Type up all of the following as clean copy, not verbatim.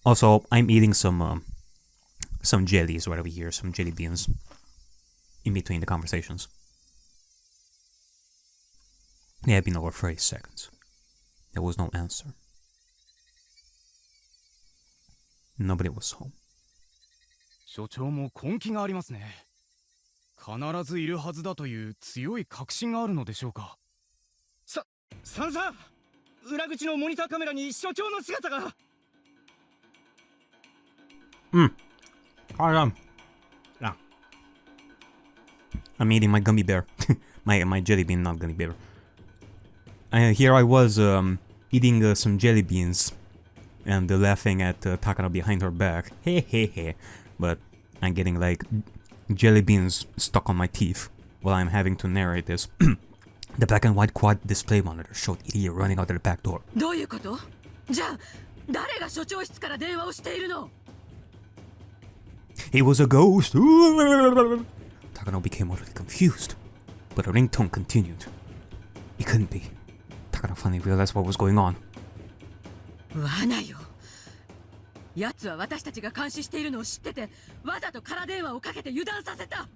Also, I'm eating some jellies right over here, some jelly beans, in between the conversations. It had been over 30 seconds. There was no answer. Nobody was home. 所長も根気がありますね。必ずいるはずだという強い確信があるのでしょうか。さん裏口のモニターカメラに所長の姿が。I'm eating my gummy bear. my jelly bean, not gummy bear. Here I was eating some jelly beans and laughing at Takano behind her back. Hey. But I'm getting like jelly beans stuck on my teeth while I'm having to narrate this. The black and white quad display monitor showed idiot running out of the back door. どういうこと？じゃあ誰が所長室から電話をしているの？ It was a ghost. Takano became utterly confused, but the ringtone continued. It couldn't be. Takano finally realized what was going on. 罠よ。奴は私たちが監視しているのを知ってて、わざと空電話をかけて油断させた。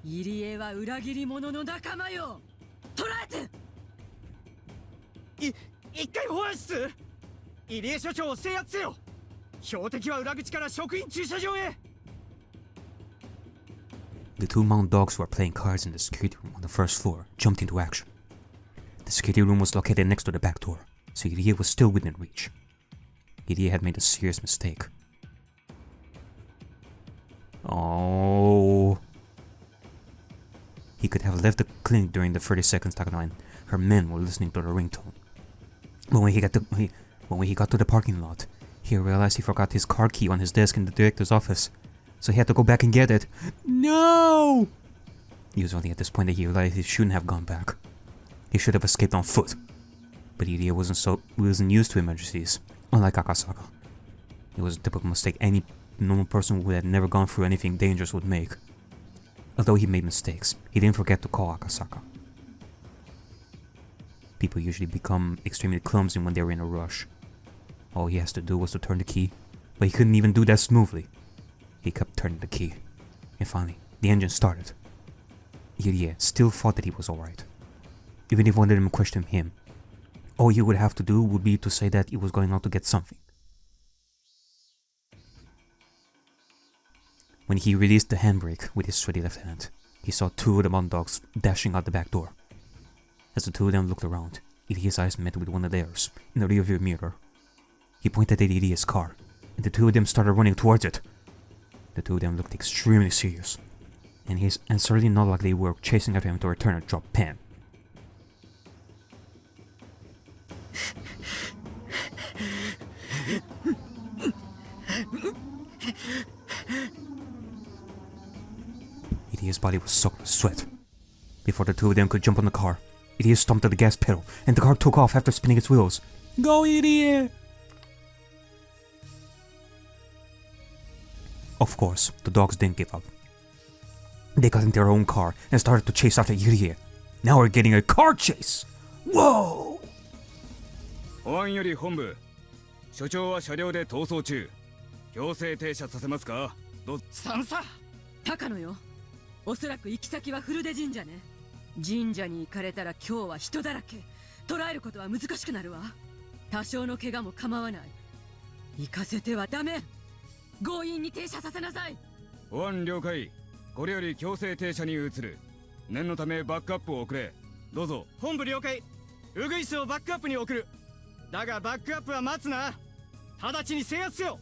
入江は裏切り者の仲間よ。捕らえて。一回保安室。入江所長を制圧せよ。標的は裏口から職員駐車場へ。The two mounted dogs who were playing cards in the security room on the first floor jumped into action. The security room was located next to the back door, so Irie was still within reach. Irie had made a serious mistake. Oh. He could have left the clinic during the 30 seconds Takano and her men were listening to the ringtone. But when he got to the parking lot, he realized he forgot his car key on his desk in the director's office. So he had to go back and get it. No! It was only at this point that he realized he shouldn't have gone back. He should have escaped on foot. But Irie wasn't used to emergencies, unlike Akasaka. It was a typical mistake any normal person who had never gone through anything dangerous would make. Although he made mistakes, he didn't forget to call Akasaka. People usually become extremely clumsy when they were in a rush. All he has to do was to turn the key, but he couldn't even do that smoothly. He kept turning the key, and finally, the engine started. Irie still thought that he was alright. Even if one of them questioned him, all he would have to do would be to say that he was going out to get something. When he released the handbrake with his sweaty left hand, he saw two of the mountain dogs dashing out the back door. As the two of them looked around, Irie's eyes met with one of theirs in the rearview mirror. He pointed at Irie's car, and the two of them started running towards it. The two of them looked extremely serious, and certainly not like they were chasing after him to return a dropped pen. Irie's body was soaked with sweat. Before the two of them could jump on the car, Irie stomped on the gas pedal, and the car took off after spinning its wheels. Go, Irie! Of course, the dogs didn't give up. They got in their own car and started to chase after Irie. Now we're getting a car chase! Whoa! 保安より本部。所長は車両で逃走中。強制停車させますか？高野よ。おそらく行き先は古出神社ね。神社に行かれたら今日は人だらけ。捕らえることは難しくなるわ。多少の怪我も構わない。行かせてはダメ。強引に停車させなさい。保安了解。これより強制停車に移る。念のためバックアップを送れ。どうぞ。本部了解。ウグイスをバックアップに送る。だがバックアップは待つな。直ちに制圧せよ。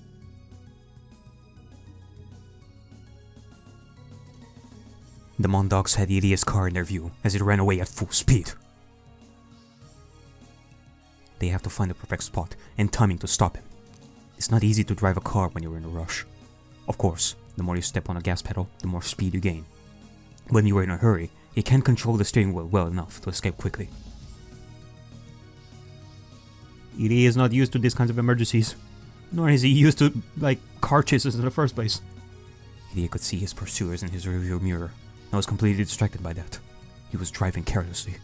The Mondogs had Irie's car in their view as it ran away at full speed. They have to find the perfect spot and timing to stop him. It's not easy to drive a car when you're in a rush. Of course, the more you step on the gas pedal, the more speed you gain. When you are in a hurry, you can't control the steering wheel well enough to escape quickly. Irie is not used to these kinds of emergencies, nor is he used to, car chases in the first place. Irie could see his pursuers in his rearview mirror, and was completely distracted by that. He was driving carelessly.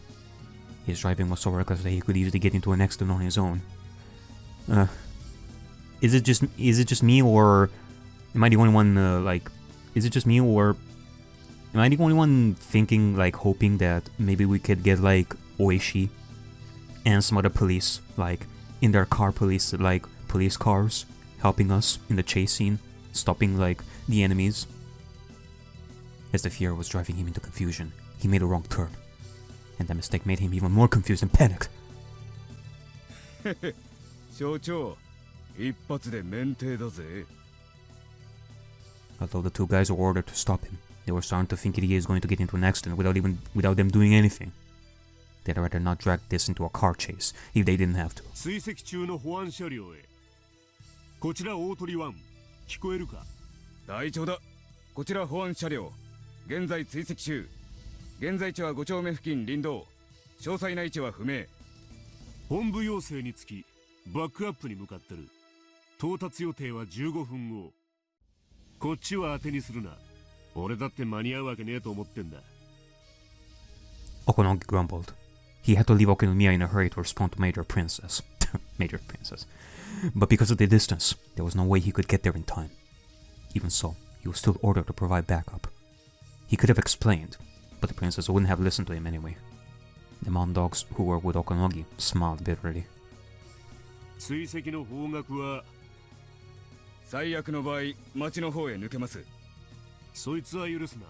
His driving was so reckless that he could easily get into an accident on his own. is it just me, or am I the only one is it just me, or am I the only one thinking, like, hoping that maybe we could get like Oishi and some other police, like in their police cars, helping us in the chase scene, stopping like the enemies? As the fear was driving him into confusion, he made a wrong turn, and that mistake made him even more confused and panicked. 省庁、一発で免停だぜ。 Although the two guys were ordered to stop him, they were starting to think he is going to get into an accident without them doing anything. They'd rather not drag this into a car chase if they didn't have to. 追跡中の保安車両へ。こちら大鳥湾、聞こえるか？隊長だ。こちら保安車両。現在追跡中。現在地は5丁目付近林道。詳細な位置は不明。本部要請につき、バックアップに向かってる。到達予定は15分後。こっちは当てにするな。俺だって間に合うわけねえと思ってんだ。Okonogi grumbled. He had to leave Okonomiya in a hurry to respond to Major Princess. Major Princess. But because of the distance, there was no way he could get there in time. Even so, he was still ordered to provide backup. He could have explained, but the princess wouldn't have listened to him anyway. The Mondogs who were with Okonogi smiled bitterly. 追跡の方角は最悪の場合、町の方へ抜けます。そいつは許すな。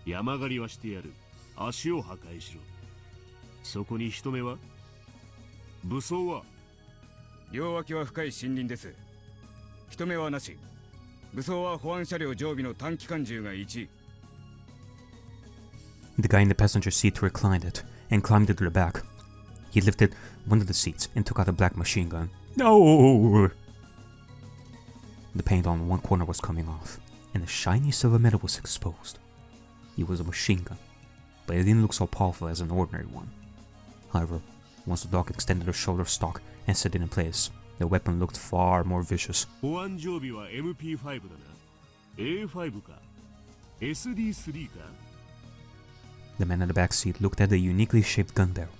山狩りはしてやる。足を破壊しろ。そこに人目は？武装は？両脇は深い森林です。人目はなし。武装は保安車両常備の短期間銃が1。The guy in the passenger seat reclined it and climbed into the back. He lifted one of the seats and took out a black machine gun. No! The paint on one corner was coming off, and the shiny silver metal was exposed. It was a machine gun, but it didn't look so powerful as an ordinary one. However, once the dog extended a shoulder stock and set it in place, the weapon looked far more vicious. 保安常備は MP5 だな。A5 か。SD3 か。The man in the back seat looked at the uniquely shaped gun barrel.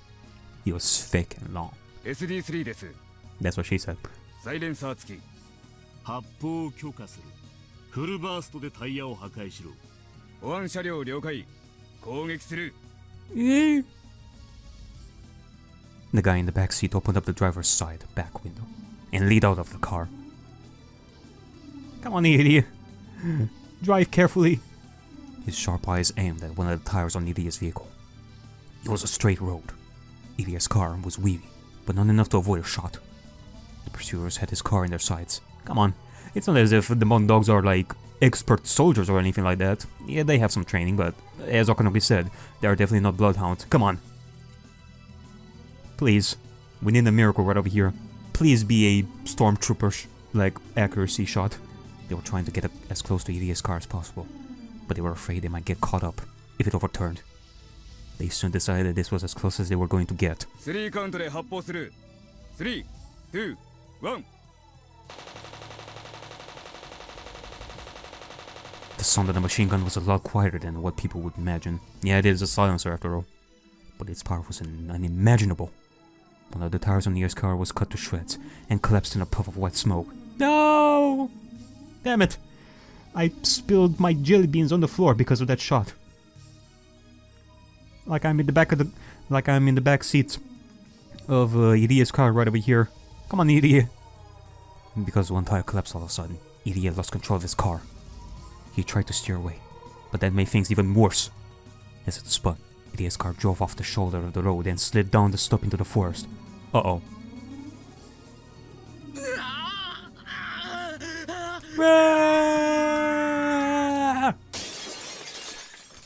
It was thick and long. SD3 です。That's what she said. サイレンサー付き。発砲を許可する。フルバーストでタイヤを破壊しろ。保安車両了解。攻撃する。The guy in the back seat opened up the driver's side back window and leaned out of the car. Come on, idiot. Drive carefully. His sharp eyes aimed at one of the tires on Idia's vehicle. It was a straight road. Idia's car was weaving, but not enough to avoid a shot. The pursuers had his car in their sights. Come on, it's not as if the Mondogs are like expert soldiers or anything like that. Yeah, they have some training, but as Okonogi said, they are definitely not bloodhounds. Come on. Please, we need a miracle right over here. Please be a stormtrooper like accuracy shot. They were trying to get as close to Idia's car as possible, but they were afraid they might get caught up if it overturned. They soon decided this was as close as they were going to get. 3カウントで発砲する。3、2、1。The sound of the machine gun was a lot quieter than what people would imagine. Yeah, it is a silencer after all, but its power was unimaginable. One of the tires on Nia's car was cut to shreds and collapsed in a puff of white smoke. No! Damn it! I spilled my jelly beans on the floor because of that shot. Like I'm in the back seat of Iria's car right over here. Come on, Iria. Because one tire collapsed all of a sudden, Iria lost control of his car. He tried to steer away, but that made things even worse. As it spun, Iria's car drove off the shoulder of the road and slid down the slope into the forest. Uh-oh.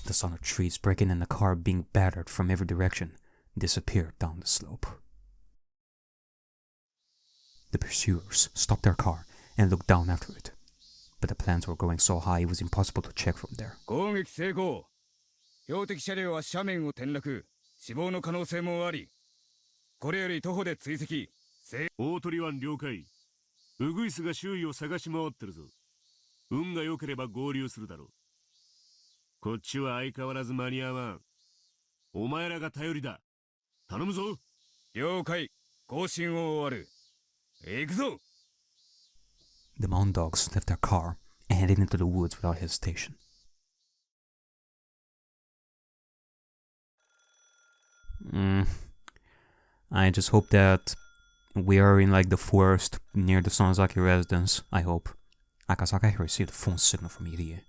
The sound of trees breaking and the car being battered from every direction disappeared down the slope. The pursuers stopped their car and looked down after it. But the planes were going so high it was impossible to check from there. 攻撃成功。標的車両は斜面を転落。死亡の可能性もあり。これより徒歩で追跡。大鳥湾了解。ウグイスが周囲を探し回ってるぞ。運が良ければ合流するだろう。こっちは相変わらず間に合わん。お前らが頼りだ。頼むぞ。了解。更新を終わる。行くぞ。The mountain dogs left their car and headed into the woods without hesitation. I just hope that we are in like the forest near the Sonozaki residence. I hope. Akasaka received a phone signal from Irie.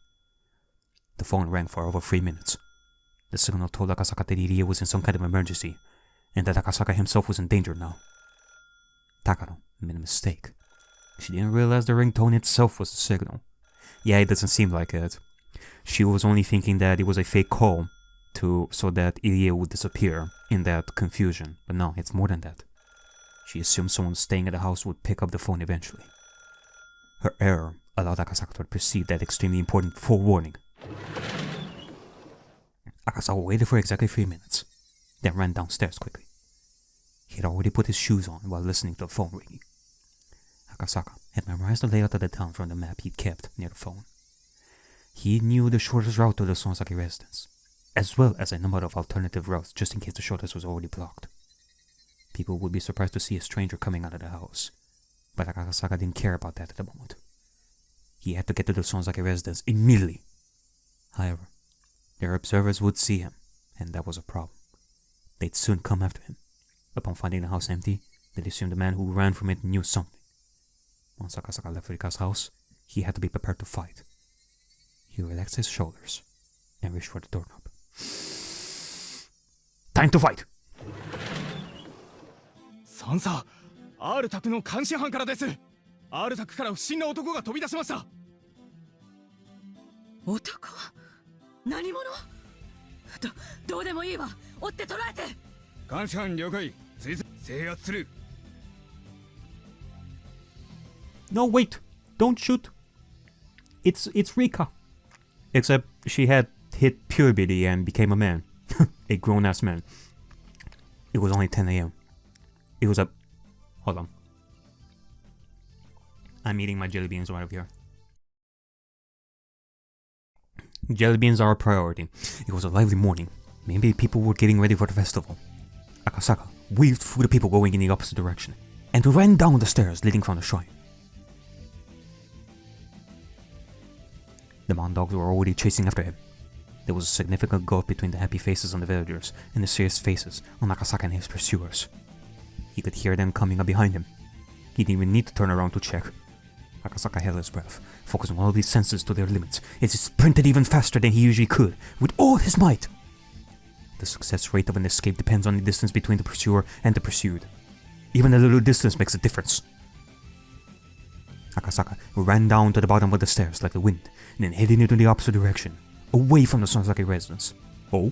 The phone rang for over 3 minutes. The signal told Akasaka that Irie was in some kind of emergency, and that Akasaka himself was in danger now. Takano made a mistake. She didn't realize the ringtone itself was the signal. Yeah, it doesn't seem like it. She was only thinking that it was a fake call so that Irie would disappear in that confusion. But no, it's more than that. She assumed someone staying at the house would pick up the phone eventually. Her error allowed Akasaka to perceive that extremely important forewarning. Akasaka waited for exactly 3 minutes, then ran downstairs quickly. He had already put his shoes on while listening to the phone ringing. Akasaka had memorized the layout of the town from the map he'd kept near the phone. He knew the shortest route to the Sonozaki residence, as well as a number of alternative routes just in case the shortest was already blocked. People would be surprised to see a stranger coming out of the house, but Akasaka didn't care about that at the moment. He had to get to the Sonozaki residence immediately. However, their observers would see him, and that was a problem. They'd soon come after him. Upon finding the house empty, they assumed the man who ran from it knew something. Once Akasaka left Rika's house, he had to be prepared to fight. He relaxed his shoulders and reached for the doorknob. Time to fight! サンサ、R宅の監視班からです。R宅から不審な男が飛び出しました。男？何者？どうでもいいわ。追って捕らえて。監視班了解。制圧する。No, wait! Don't shoot! It's Rika. Except she had hit puberty and became a man. A grown-ass man. It was only 10 a.m. It was a... Hold on. I'm eating my jelly beans right over here. Jelly beans are a priority. It was a lively morning. Maybe people were getting ready for the festival. Akasaka weaved through the people going in the opposite direction and ran down the stairs leading from the shrine. The mountain dogs were already chasing after him. There was a significant gulf between the happy faces on the villagers and the serious faces on Akasaka and his pursuers. He could hear them coming up behind him. He didn't even need to turn around to check. Akasaka held his breath, focusing all of his senses to their limits as he sprinted even faster than he usually could, with all his might. The success rate of an escape depends on the distance between the pursuer and the pursued. Even a little distance makes a difference. Akasaka ran down to the bottom of the stairs like the wind, and then headed into the opposite direction, away from the Sonozaki residence. Oh?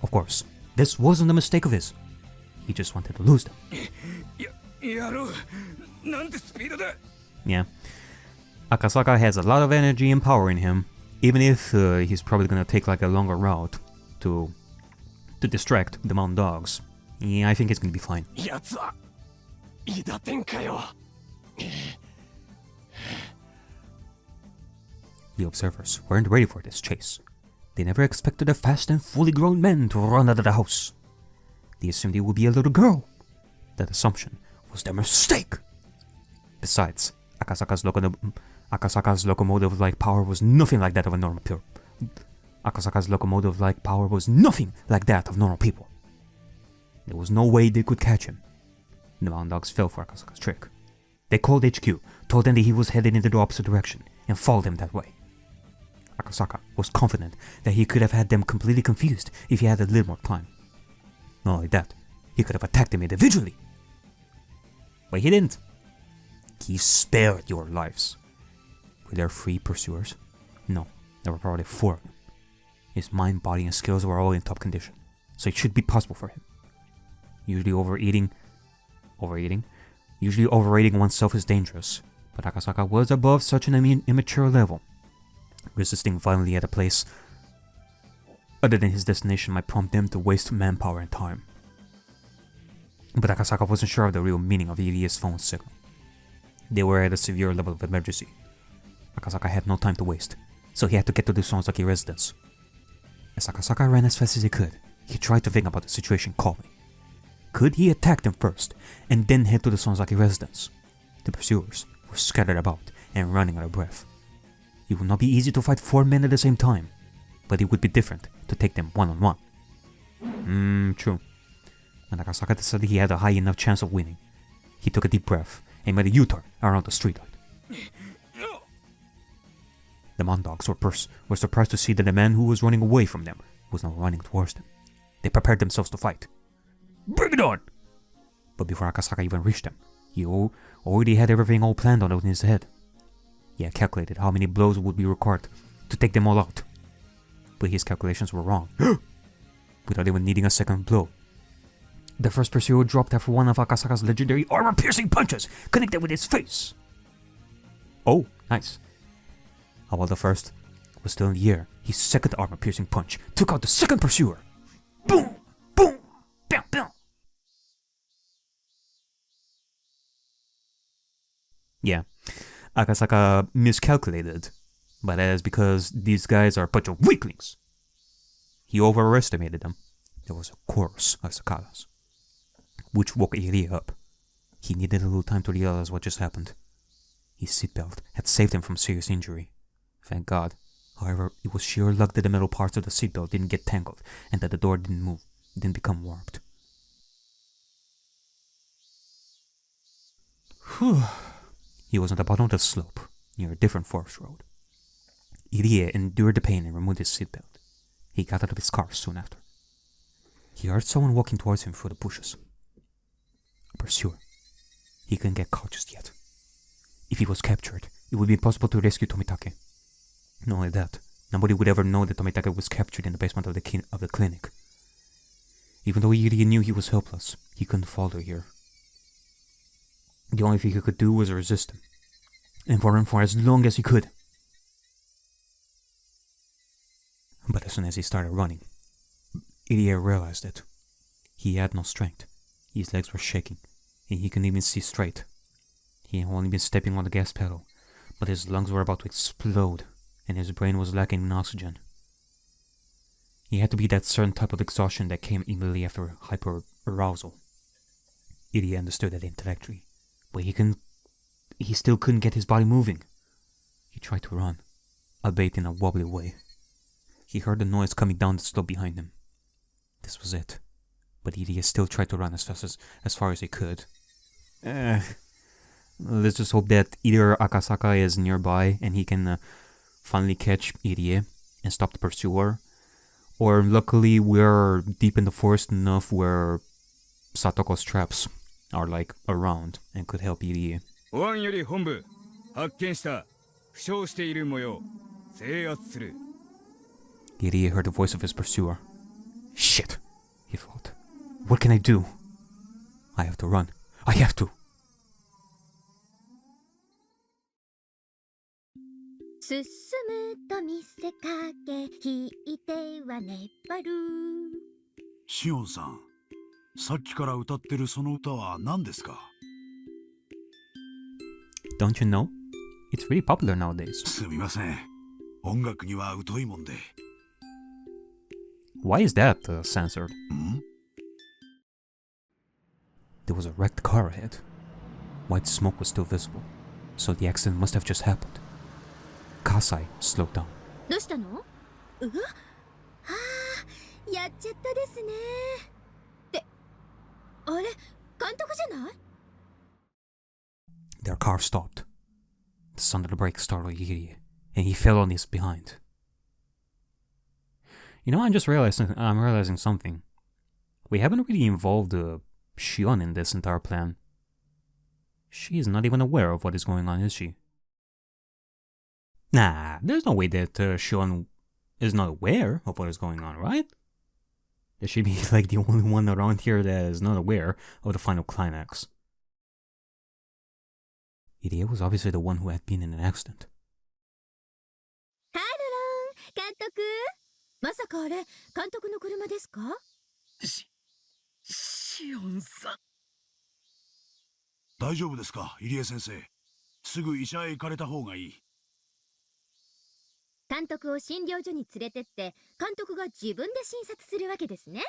Of course, this wasn't a mistake of his. He just wanted to lose them. Yeah. Akasaka has a lot of energy and power in him, even if he's probably gonna take like a longer route to distract the mountain dogs. Yeah, I think it's gonna be fine. The observers weren't ready for this chase. They never expected a fast and fully grown man to run out of the house. They assumed it would be a little girl. That assumption was their mistake. Besides, Akasaka's locomotive-like power was nothing like that of a normal people. Akasaka's locomotive-like power was nothing like that of normal people. There was no way they could catch him. The mountain dogs fell for Akasaka's trick. They called HQ, told them that he was headed into the opposite direction, and followed him that way. Akasaka was confident that he could have had them completely confused if he had a little more time. Not only that, he could have attacked them individually. But he didn't. He spared your lives. Were there 3 pursuers? No, there were probably 4 of them. His mind, body, and skills were all in top condition, so it should be possible for him. Usually overeating oneself is dangerous, but Akasaka was above such an immature level. Resisting violently at a place other than his destination might prompt them to waste manpower and time. But Akasaka wasn't sure of the real meaning of Irie's phone signal. They were at a severe level of emergency. Akasaka had no time to waste, so he had to get to the Sonozaki residence. As Akasaka ran as fast as he could, he tried to think about the situation calmly. Could he attack them first, and then head to the Sonozaki residence? The pursuers were scattered about and running out of breath. It would not be easy to fight 4 men at the same time, but it would be different to take them one-on-one. True. When Akasaka decided he had a high enough chance of winning, he took a deep breath and made a U-turn around the streetlight. The Mondogs were surprised to see that the man who was running away from them was now running towards them. They prepared themselves to fight. Bring it on! But before Akasaka even reached them, he already had everything all planned out in his head. He had calculated how many blows would be required to take them all out. But his calculations were wrong. Without even needing a second blow, the first pursuer dropped after one of Akasaka's legendary armor-piercing punches connected with his face. Oh, nice. While the first was still in the air, his second armor-piercing punch took out the second pursuer. Boom! Boom! Bam! Bam! Yeah, Akasaka miscalculated, but that is because these guys are a bunch of weaklings. He overestimated them. There was a chorus of cicadas, which woke Irie up. He needed a little time to realize what just happened. His seatbelt had saved him from serious injury. Thank God. However, it was sheer luck that the metal parts of the seatbelt didn't get tangled and that the door didn't move, didn't become warped. Whew. He was on the bottom of the slope, near a different forest road. Irie endured the pain and removed his seatbelt. He got out of his car soon after. He heard someone walking towards him through the bushes. A pursuer. He couldn't get caught just yet. If he was captured, it would be impossible to rescue Tomitake. Not only that, nobody would ever know that Tomitake was captured in the basement of the clinic. Even though Irie knew he was helpless, he couldn't follow here. The only thing he could do was resist him, and run for as long as he could. But as soon as he started running, Irie realized that he had no strength. His legs were shaking, and he couldn't even see straight. He had only been stepping on the gas pedal, but his lungs were about to explode, and his brain was lacking in oxygen. He had to be that certain type of exhaustion that came immediately after hyper-arousal. Irie understood that intellectually, but he still couldn't get his body moving. He tried to run, albeit in a wobbly way. He heard the noise coming down the slope behind him. This was it. But Irie still tried to run as far as he could. Let's just hope that either Akasaka is nearby and he can finally catch Irie and stop the pursuer. Or luckily we're deep in the forest enough where Satoko's traps are like around and could help Irie. 保安より本部発見した負傷している模様制圧する Irie heard the voice of his pursuer. Shit, he thought. What can I do? I have to run. I have to. 進むと見せかけ引いては粘るシオンさん、さっきから歌ってるその歌は何ですか？ Don't you know? It's really popular nowadays. すみません。音楽には疎いもんで。Why is that censored? There was a wrecked car ahead. White smoke was still visible, so the accident must have just happened. Kasai slowed down. どうしたの？はあ、やっちゃったですね。ってあれ、監督じゃない？ Their car stopped. The sound of the brake startled Irie, and he fell on his behind. You know, I'm realizing something. We haven't really involved Shion in this entire plan. She is not even aware of what is going on, is she? Nah, there's no way that Shion is not aware of what is going on, right? There should be like the only one around here that is not aware of the final climax. Irie was obviously the one who had been in an accident. ハロロン、監督。まさかあれ、監督の車ですか？シオンさん。大丈夫ですか、入江先生。すぐ医者へ行かれた方がいい。監督を診療所に連れてって、監督が自分で診察するわけですね。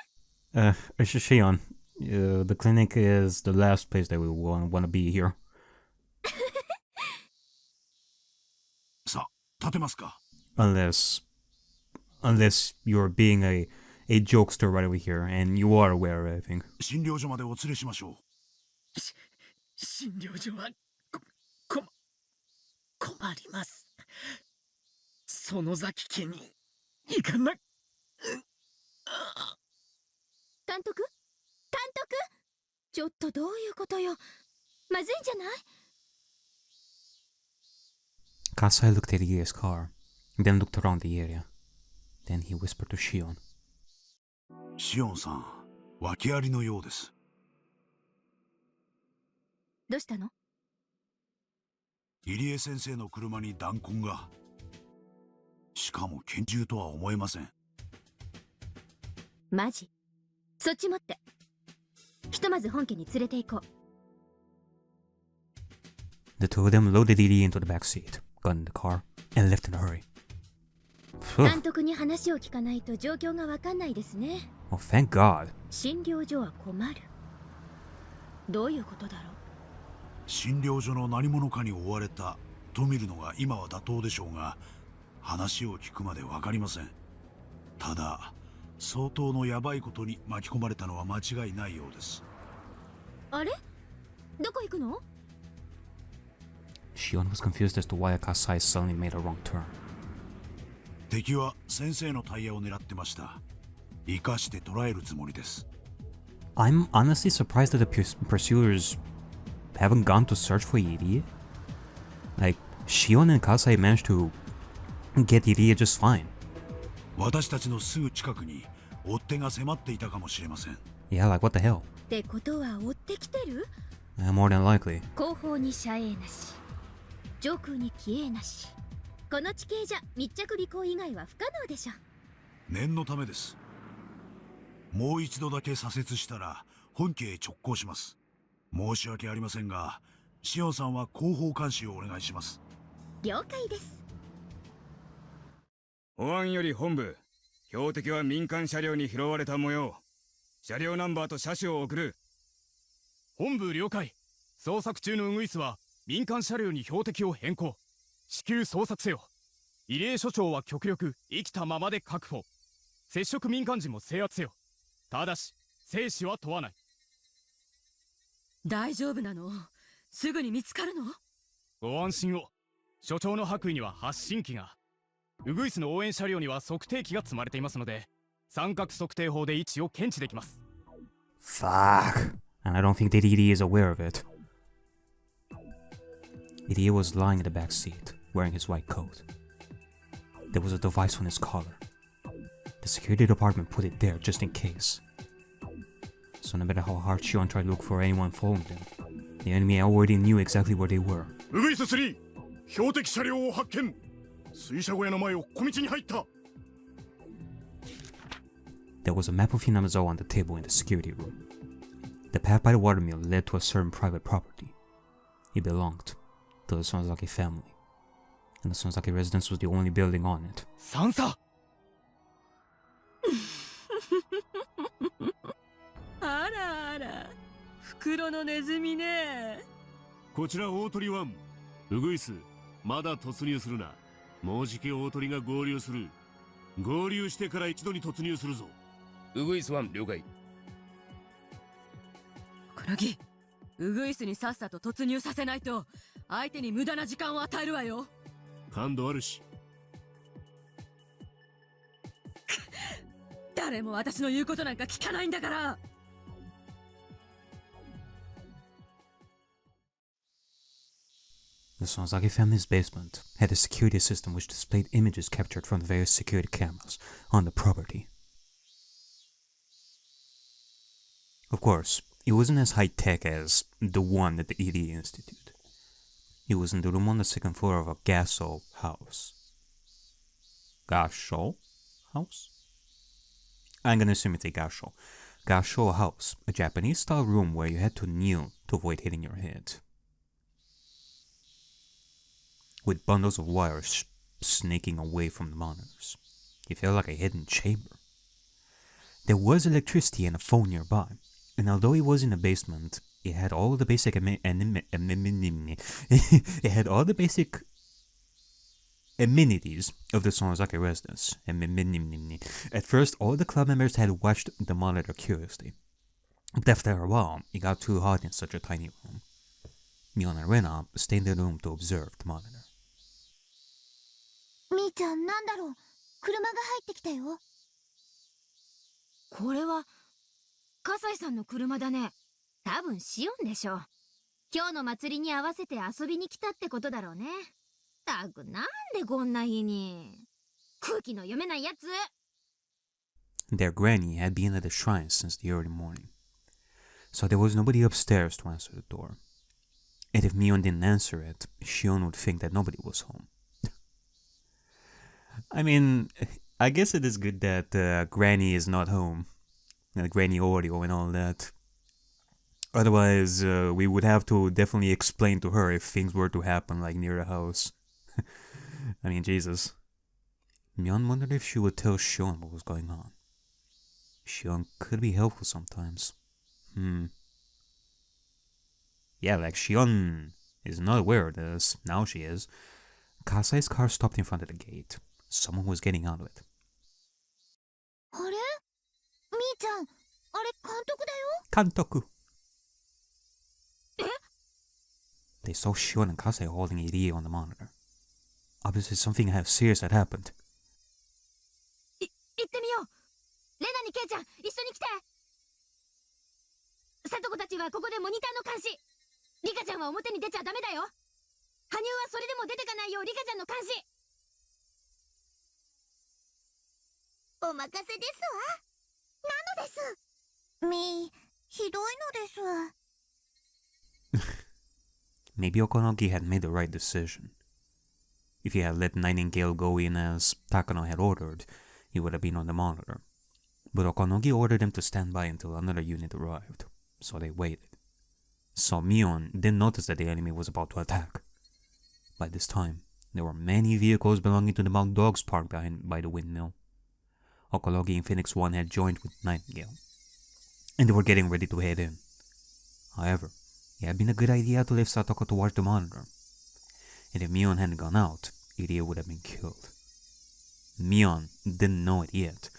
Shion, the clinic is the last place that we want to be here. 立てますか？ Unless you're being a jokester right over here, and you are aware of everything. 診療所までお連れしましょう。診療所は困ります。園崎家に行かな。監督ちょっとどういうことよ。まずいんじゃない？ Kasai looked at Ie's car, then looked around the area. Then he whispered to Shion. シオンさん、訳ありのようです。どうしたの？入江先生の車に弾痕が。しかも拳銃とは思えません。マジ？そっち持って。ひとまず本家に連れて行こう。 The two of them loaded Irie into the back seat, got in the car, and left in a hurry. 監督に話を聞かないと状況がわかんないですね。 Oh, thank God. 診療所は困る。どういうことだろう。診療所の何者かに追われたと見るのが今は妥当でしょうが、話を聞くまでわかりません。ただ相当のヤバいことに巻き込まれたのは間違いないようです。あれ？どこ行くの？ Shion was confused as to why Kasai suddenly made a wrong turn. 敵は先生のタイヤを狙ってました。生かして捕らえるつもりです。 I'm honestly surprised that the pursuers haven't gone to search for Irie. Like, Shion and Kasai managed to get Irie just fine. 私たちのすぐ近くに追っ手が迫っていたかもしれません。 Yeah, like what the hell? ってことは追ってきてる？ More than likely. 後方に遮影なし、上空に機影なし。この地形じゃ密着尾行以外は不可能でしょ。念のためです。もう一度だけ左折したら本家へ直行します。申し訳ありませんが、シオンさんは後方監視をお願いします。了解です。保安より本部、標的は民間車両に拾われた模様。車両ナンバーと車種を送る。本部了解。捜索中のウグイスは民間車両に標的を変更。至急捜索せよ。入江所長は極力生きたままで確保。接触民間人も制圧せよ。ただし生死は問わない。大丈夫なの？すぐに見つかるの？ご安心を。所長の白衣には発信機が、ウグイスの応援車両には測定器が積まれていますので、三角測定法で位置を検知できます。 Fuck. And I don't think that Irie is aware of it. Irie was lying in the back seat, wearing his white coat. There was a device on his collar. The security department put it there just in case. So no matter how hard Shion tried to look for anyone following them, the enemy already knew exactly where they were. ウグイス3、標的車両を発見。水車小屋の前を小道に入った。 There was a map of Hinamizawa on the table in the security room. The path by the watermill led to a certain private property. It belonged to the Sonozaki family, and the Sonozaki residence was the only building on it. 三叉。あらあら、袋のネズミね。こちら大鳥1、ウグイス、まだ突入するな。もうじき大鳥が合流する。合流してから一度に突入するぞ。ウグイス1了解。黒木、ウグイスにさっさと突入させないと相手に無駄な時間を与えるわよ。感度あるし。誰も私の言うことなんか聞かないんだから。The Sonozaki family's basement had a security system which displayed images captured from the various security cameras on the property. Of course, it wasn't as high-tech as the one at the ED Institute. It was in the room on the second floor of a Gasso house. Gasso house? I'm gonna assume it's a Gasso. Gasso house, a Japanese-style room where you had to kneel to avoid hitting your head. With bundles of wires snaking away from the monitors. It felt like a hidden chamber. There was electricity and a phone nearby, and although it was in a basement, it had all the basic amenities of the Sonozaki residence. At first, all the club members had watched the monitor curiously. But after a while, it got too hot in such a tiny room. Mion and Rena stayed in the room to observe the monitor. みーちゃん、なんだろう。車が入ってきたよ。これは笠井さんの車だね。多分シオンでしょ。今日の祭りに合わせて遊びに来たってことだろうね。たくなんでこんな日に。空気の読めないやつ。 Their granny had been at the shrine since the early morning, so there was nobody upstairs to answer the door. And if Mion didn't answer it, Shion would think that nobody was home. I mean, I guess it is good that Granny is not home. Granny audio and all that. Otherwise, we would have to definitely explain to her if things were to happen, like, near the house. I mean, Jesus. Mion wondered if she would tell Shion what was going on. Shion could be helpful sometimes. Yeah, like, Shion is not aware of this. Now she is. Kasai's car stopped in front of the gate. Someone was getting out of it. あれみーちゃん、あれ監督だよ。監督! They saw Shion and Kasai holding Irie on the monitor. Obviously something serious had happened. 行ってみよう。レナにケイちゃん、一緒に来て。サトコたちはここでモニターの監視。リカちゃんは表に出ちゃダメだよ。羽生はそれでも出てかないようリカちゃんの監視。お任せですわ。なのです。みー、ひどいのです。Maybe Okonogi had made the right decision. If he had let Nightingale go in as Takano had ordered, he would have been on the monitor. But Okonogi ordered them to stand by until another unit arrived, so they waited. So Mion didn't notice that the enemy was about to attack. By this time, there were many vehicles belonging to the Mount Dogs parked by the windmill. Okonogi and Phoenix 1 had joined with Nightingale, and they were getting ready to head in. However, it had been a good idea to leave Satoko to watch the monitor, and if Mion hadn't gone out, Irie would have been killed. Mion didn't know it yet,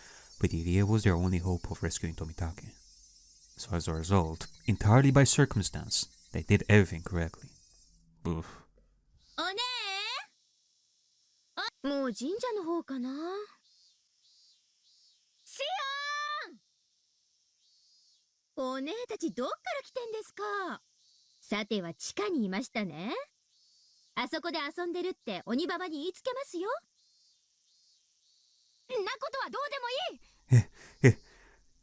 but Irie was their only hope of rescuing Tomitake. So as a result, entirely by circumstance, they did everything correctly. Oof. おねえ、もう神社の方かな。シオン、お姉たちどっから来てんですか。さては地下にいましたね。あそこで遊んでるって鬼ババに言いつけますよ。んなことはどうでもいい。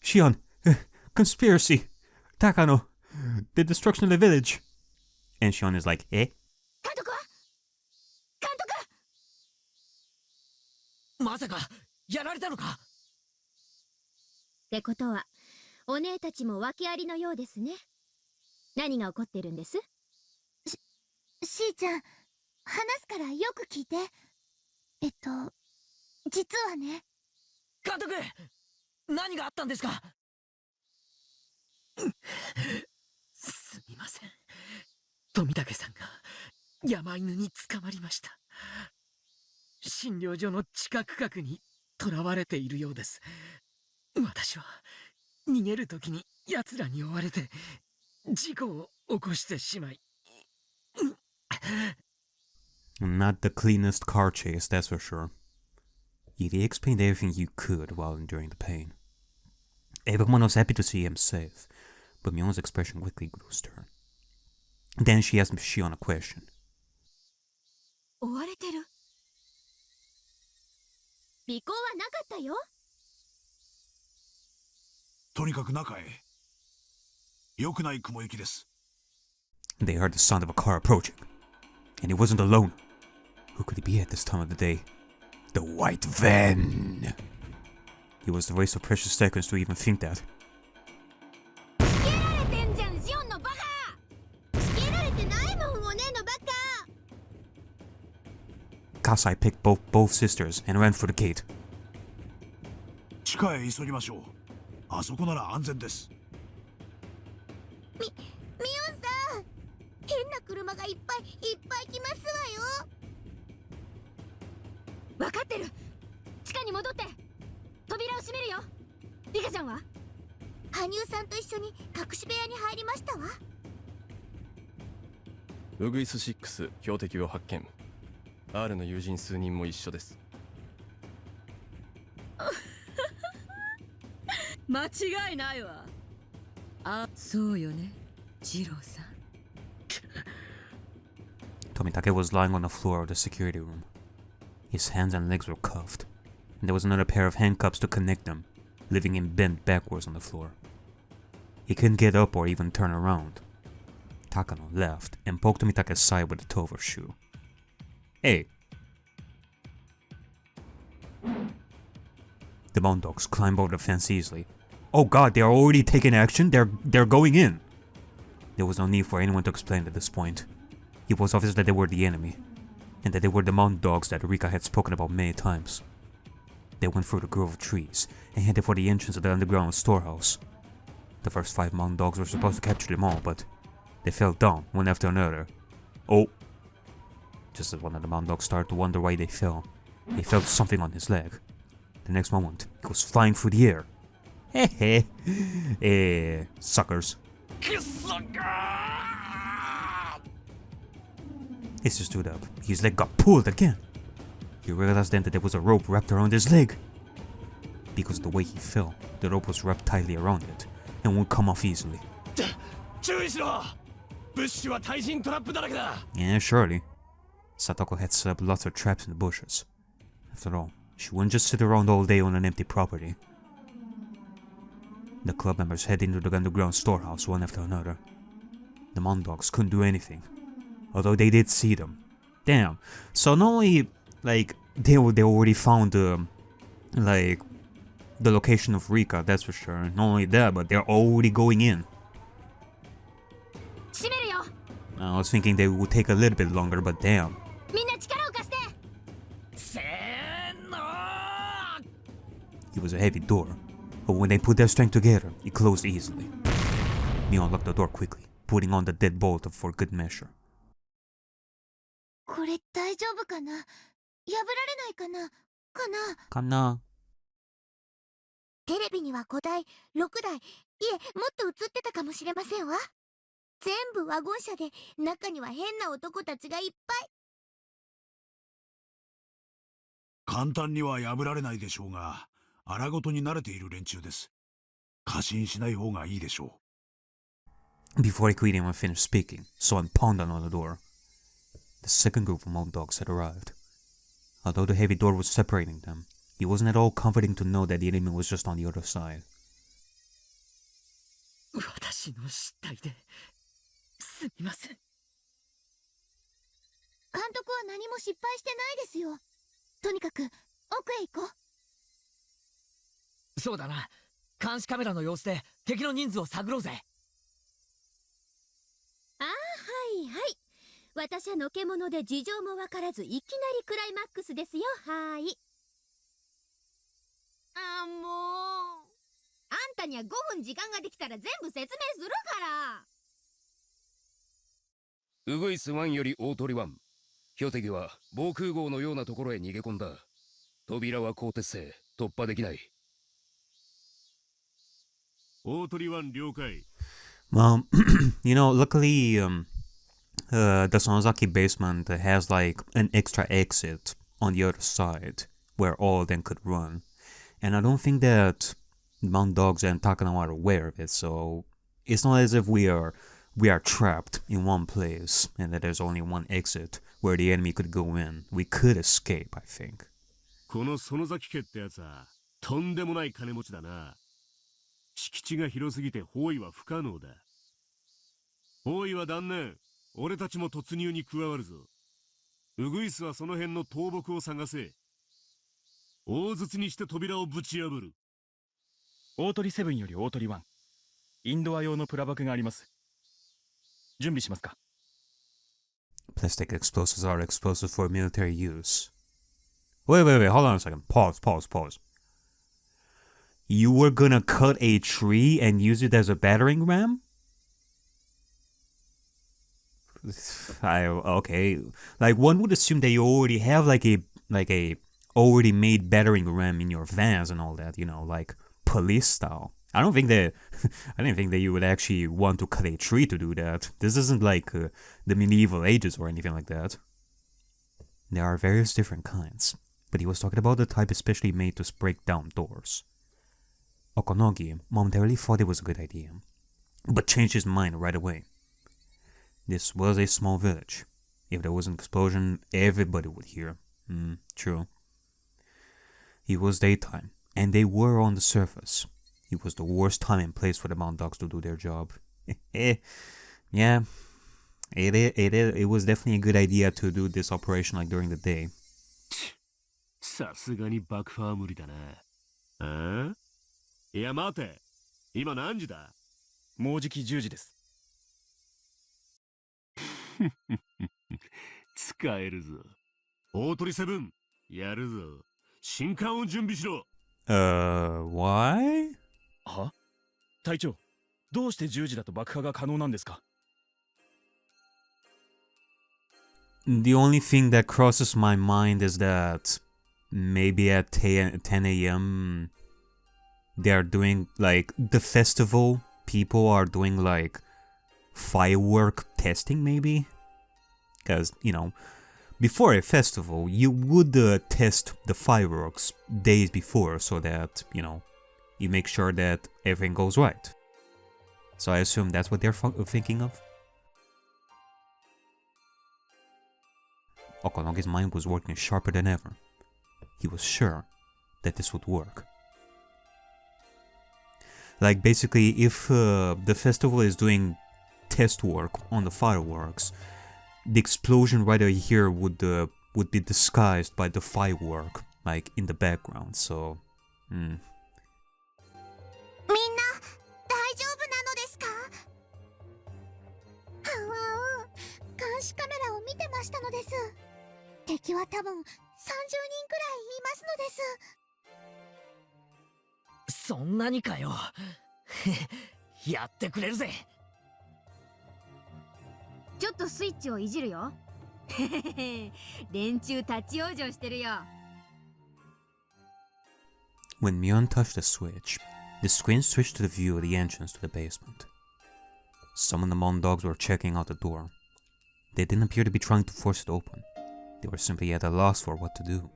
Shion, conspiracy, Takano, the destruction of the village. And Shion is like, 監督は監督。まさかやられたのか。ってことはお姉たちも訳ありのようですね。何が起こってるんです？しーちゃん、話すからよく聞いて。実はね。監督、何があったんですか。すみません。富武さんが山犬に捕まりました。診療所の地下区画に囚われているようです。私は逃げるときに奴らに追われて事故を起こしてしまい。Not the cleanest car chase, that's for sure. Irie explained everything he could while enduring the pain. Everyone was happy to see him safe, but Mion's expression quickly grew stern. Then she asked Shion a question. 追われてる。尾行はなかったよ。とにかく中へ。良くない雲行きです。They heard the sound of a car approaching, and he wasn't alone. Who could he be at this time of the day? The White Van! It was the waste of precious seconds to even think that. つけられてんじゃん、シオンのバカ。つけられてないもん、おねえのバカ。 Kasai picked both sisters and ran for the gate. 地下へ急ぎましょう。あそこなら安全です。みおんさん、変な車がいっぱい来ますわよ。分かってる。地下に戻って扉を閉めるよ。リカちゃんは？羽生さんと一緒に隠し部屋に入りましたわ。ウグイス6標的を発見。 R の友人数人も一緒です。間違いないわ。あ、そうよね、ジローさん。Tomitake was lying on the floor of the security room. His hands and legs were cuffed, and there was another pair of handcuffs to connect them, leaving him bent backwards on the floor. He couldn't get up or even turn around. Takano left and poked Tomitake's side with the toe of her shoe. Hey! The bone dogs climbed over the fence easily. Oh god, they are already taking action? They're going in! There was no need for anyone to explain at this point. It was obvious that they were the enemy, and that they were the mountain dogs that Rika had spoken about many times. They went through the grove of trees and headed for the entrance of the underground storehouse. The first 5 mountain dogs were supposed to capture them all, but they fell down one after another. Oh! Just as one of the mountain dogs started to wonder why they felt something on his leg. The next moment, he was flying through the air. Heh heh. Suckers. He stood up. His leg got pulled again. He realized then that there was a rope wrapped around his leg. Because of the way he fell, the rope was wrapped tightly around it and wouldn't come off easily. Yeah, surely. Satoko had set up lots of traps in the bushes. After all, she wouldn't just sit around all day on an empty property. The club members headed into the underground storehouse one after another. The mountain dogs couldn't do anything, although they did see them. Damn. So not only, like, they already found the location of Rika, that's for sure. Not only that, but they're already going in. I was thinking they would take a little bit longer, but damn. It was a heavy door, but when they put their strength together, it closed easily. Mio unlocked the door quickly, putting on the deadbolt for good measure. これ大丈夫かな？破られないかな？かな？テレビには5台、6台、いえ、もっと映ってたかもしれませんわ。全部ワゴン車で、中には変な男たちがいっぱい。簡単には破られないでしょうが、荒ごとに慣れている連中です。過信しない方がいいでしょう。Before he could even finish speaking, someone pounded on the door. The second group of mountain dogs had arrived. Although the heavy door was separating them, it wasn't at all comforting to know that the enemy was just on the other side. 私の失態ですみません。監督は何も失敗してないですよ。とにかく奥へ行こう。そうだな。監視カメラの様子で敵の人数を探ろうぜ。ああ、はいはい。私はのけ者で事情もわからずいきなりクライマックスですよ。はい。あ、もう。あんたには5分時間ができたら全部説明するから。ウグイス1より大鳥1。標的は防空壕のようなところへ逃げ込んだ。扉は鋼鉄製、突破できない。大鳥1了解。Well, you know, luckily, the Sonozaki basement has like an extra exit on the other side where all of them could run. And I don't think that Mountain Dogs and Takano are aware of it, so it's not as if we are trapped in one place and that there's only one exit where the enemy could go in. We could escape, I think. この園崎家ってやつはとんでもない金持ちだな。敷地が広すぎて包囲は不可能だ。包囲は断念。俺たちも突入に加わるぞ。ウグイスはその辺の倒木を探せ。大筒にして扉をぶち破る。大鳥7より大鳥1。インドア用のプラ爆があります。準備しますか？ Plastic explosives are explosives for military use. Wait, hold on a second. Pause. You were gonna cut a tree and use it as a battering ram? Okay. Like, one would assume that you already have like a already made battering ram in your vans and all that, you know, like police style. I don't think that I didn't think that you would actually want to cut a tree to do that. This isn't like the medieval ages or anything like that. There are various different kinds, but he was talking about the type especially made to break down doors. Okonogi momentarily thought it was a good idea, but changed his mind right away. This was a small village. If there was an explosion, everybody would hear. True. It was daytime, and they were on the surface. It was the worst time and place for the mountain dogs to do their job. Yeah, it was definitely a good idea to do this operation like during the day. さすがに爆破は無理だな。ああ？いや待て。今何時だ？もうじき10時です。使えるぞ。大鳥セブン、やるぞ。新刊を準備しろ。Why? は？隊長、どうして10時だと爆破が可能なんですか？ The only thing that crosses my mind is that maybe at 10 a.m. they're doing like the festival. People are doing like firework testing, maybe? Because, you know, before a festival, you would test the fireworks days before so that, you know, you make sure that everything goes right. So I assume that's what they're thinking of. Okonogi's mind was working sharper than ever. He was sure that this would work. Like basically, if the festival is doing test work on the fireworks, the explosion right over here would be disguised by the firework, like in the background. So, みんな大丈夫なのですか？監視カメラを見てましたのです。敵は多分30人くらいいますのです。そんなにかよ。やってくれるぜ。ちょっとスイッチをいじるよ。連中立ち往生してるよ。when Mion touched the switch, the screen switched to the view of the entrance to the basement. Some of the Mon dogs were checking out the door. They didn't appear to be trying to force it open. They were simply at a loss for what to do.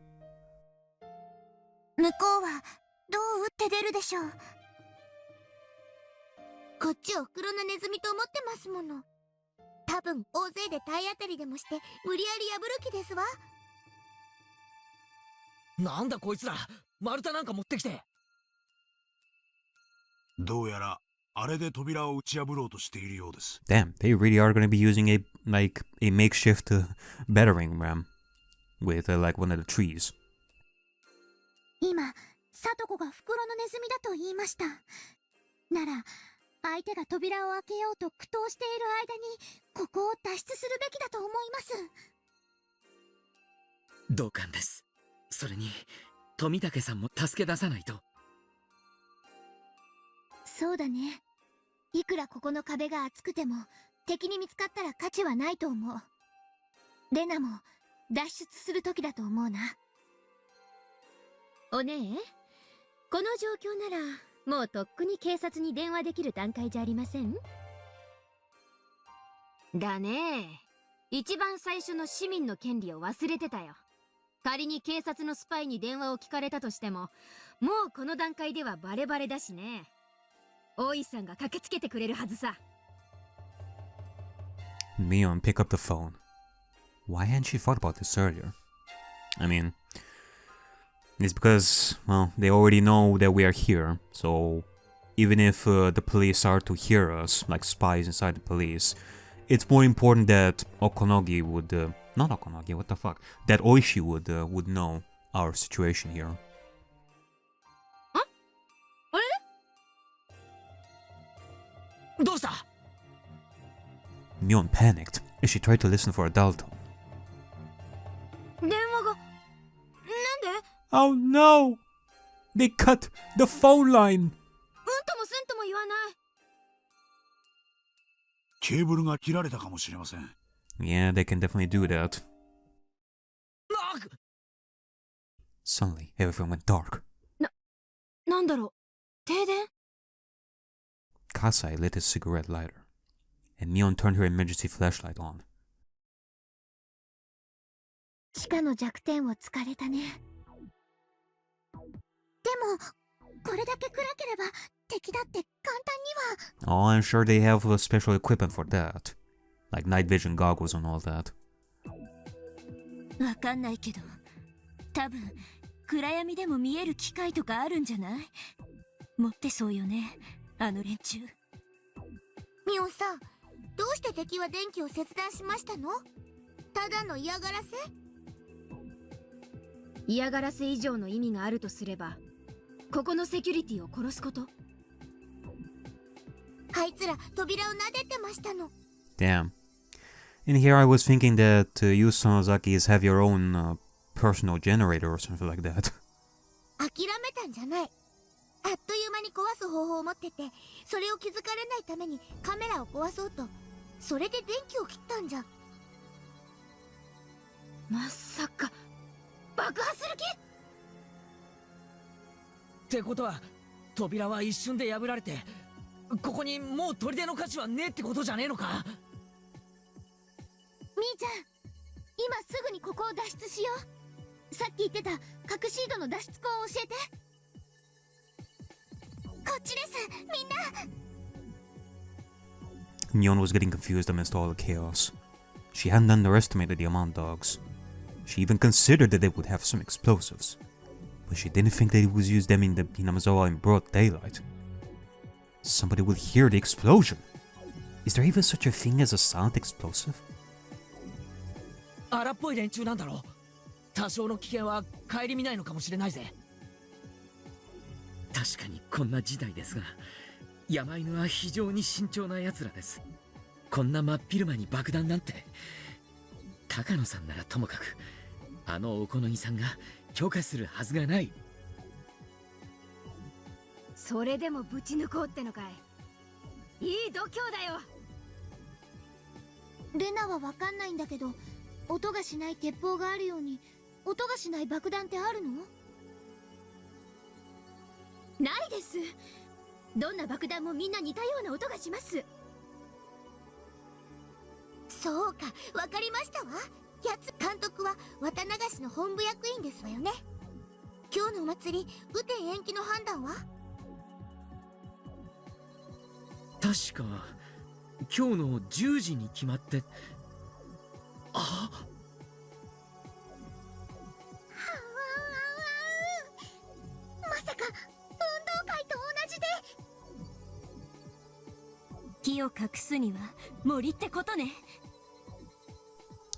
向こうはどう打って出るでしょう。こっちを袋のネズミと思ってますもの。多分大勢で体当たりでもして無理やり破る気ですわ。なんだこいつら、丸太なんか持ってきて。どうやらあれで扉を打ち破ろうとしているようです。Damn, they really are going to be using a makeshift battering ram with like one of the trees. 今、サトコが袋のネズミだと言いました。なら、相手が扉を開けようと苦闘している間に、ここを脱出するべきだと思います。同感です。それに、富武さんも助け出さないと。そうだね。いくらここの壁が厚くても、敵に見つかったら価値はないと思う。レナも脱出する時だと思うな。おねえ、この状況ならもうとっくに警察に電話できる段階じゃありません？だね。一番最初の市民の権利を忘れてたよ。仮に警察のスパイに電話を聞かれたとしても、もうこの段階ではバレバレだしね。大石さんが駆けつけてくれるはずさ。Mion picked up the phone. Why hadn't she thought about this earlier? I mean, it's because, well, they already know that we are here, so even if the police are to hear us, like spies inside the police, it's more important that Okonogi would, not Okonogi, what the fuck, that Oishi would know our situation here. あれ？どうした？ Mion panicked as she tried to listen for a dial tone. 電話が、なんで？ Oh no! They cut the phone line! うんともすんとも言わない。ケーブルが切られたかもしれません。Yeah, they can definitely do that. Suddenly, everything went dark. なんだろう、停電？ Kasai lit his cigarette lighter, and Mion turned her emergency flashlight on. 地下の弱点を突かれたね。でもこれだけ暗ければ敵だって簡単には。 Oh, I'm sure they have special equipment for that. Like night vision goggles and all that. わかんないけど、多分暗闇でも見える機械とかあるんじゃない？持ってそうよね、あの連中。ミオさん、どうして敵は電気を切断しましたの？ただの嫌がらせ？嫌がらせ以上の意味があるとすれば、ここのセキュリティを殺すこと。あいつら扉を撫でてましたの。 Damn. And here I was thinking that you Sonozakis have your own personal generator or something like that. 諦めたんじゃない。あっという間に壊す方法を持ってて、それを気づかれないためにカメラを壊そうと、それで電気を切ったんじゃ。まさか爆破する気？ってことは扉は一瞬で破られて、ここにもう砦の価値はねえってことじゃねえのか？みーちゃん、今すぐにここを脱出しよう。さっき言ってた核シードの脱出口を教えて。こっちです、みんな。 Mion was getting confused amidst all the chaos. She hadn't underestimated the Amon dogs. She even considered that they would have some explosives. But she didn't think that he would use them in the Hinamizawa in broad daylight. Somebody would hear the explosion. Is there even such a thing as a silent explosive? 荒っぽい連中なんだろう。多少の危険は顧みないのかもしれないぜ。確かにこんな時代ですが、山犬は非常に慎重な奴らです。こんな真っ昼間に爆弾なんて。高野さんならともかく、あのお好みさんが許可するはずがない。それでもぶち抜こうってのかい？いい度胸だよ。ルナはわかんないんだけど、音がしない鉄砲があるように、音がしない爆弾ってあるの？ないです。どんな爆弾もみんな似たような音がします。そうか、わかりましたわ。やつ監督は綿流しの本部役員ですわよね。今日のお祭り、雨天延期の判断は？確か今日の10時に決まって。あ、まさか運動会と同じで。木を隠すには森ってことね。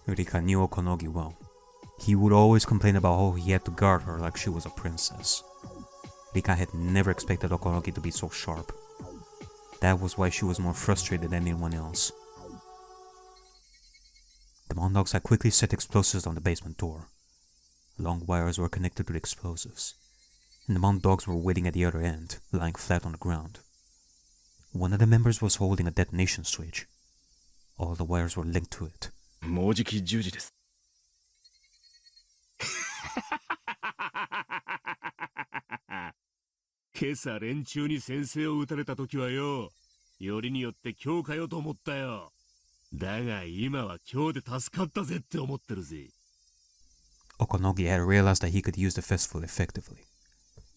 Rika knew Okonogi well. He would always complain about how he had to guard her like she was a princess. Rika had never expected Okonogi to be so sharp. That was why she was more frustrated than anyone else. The Mondogs had quickly set explosives on the basement door. Long wires were connected to the explosives, and the Mondogs were waiting at the other end, lying flat on the ground. One of the members was holding a detonation switch. All the wires were linked to it. もうじき10時です。今朝連中に先生を撃たれた時はよ、よりによって今日かよと思ったよ。だが今は今日で助かったぜって思ってるぜ。Okonogi had realized that he could use the festival effectively.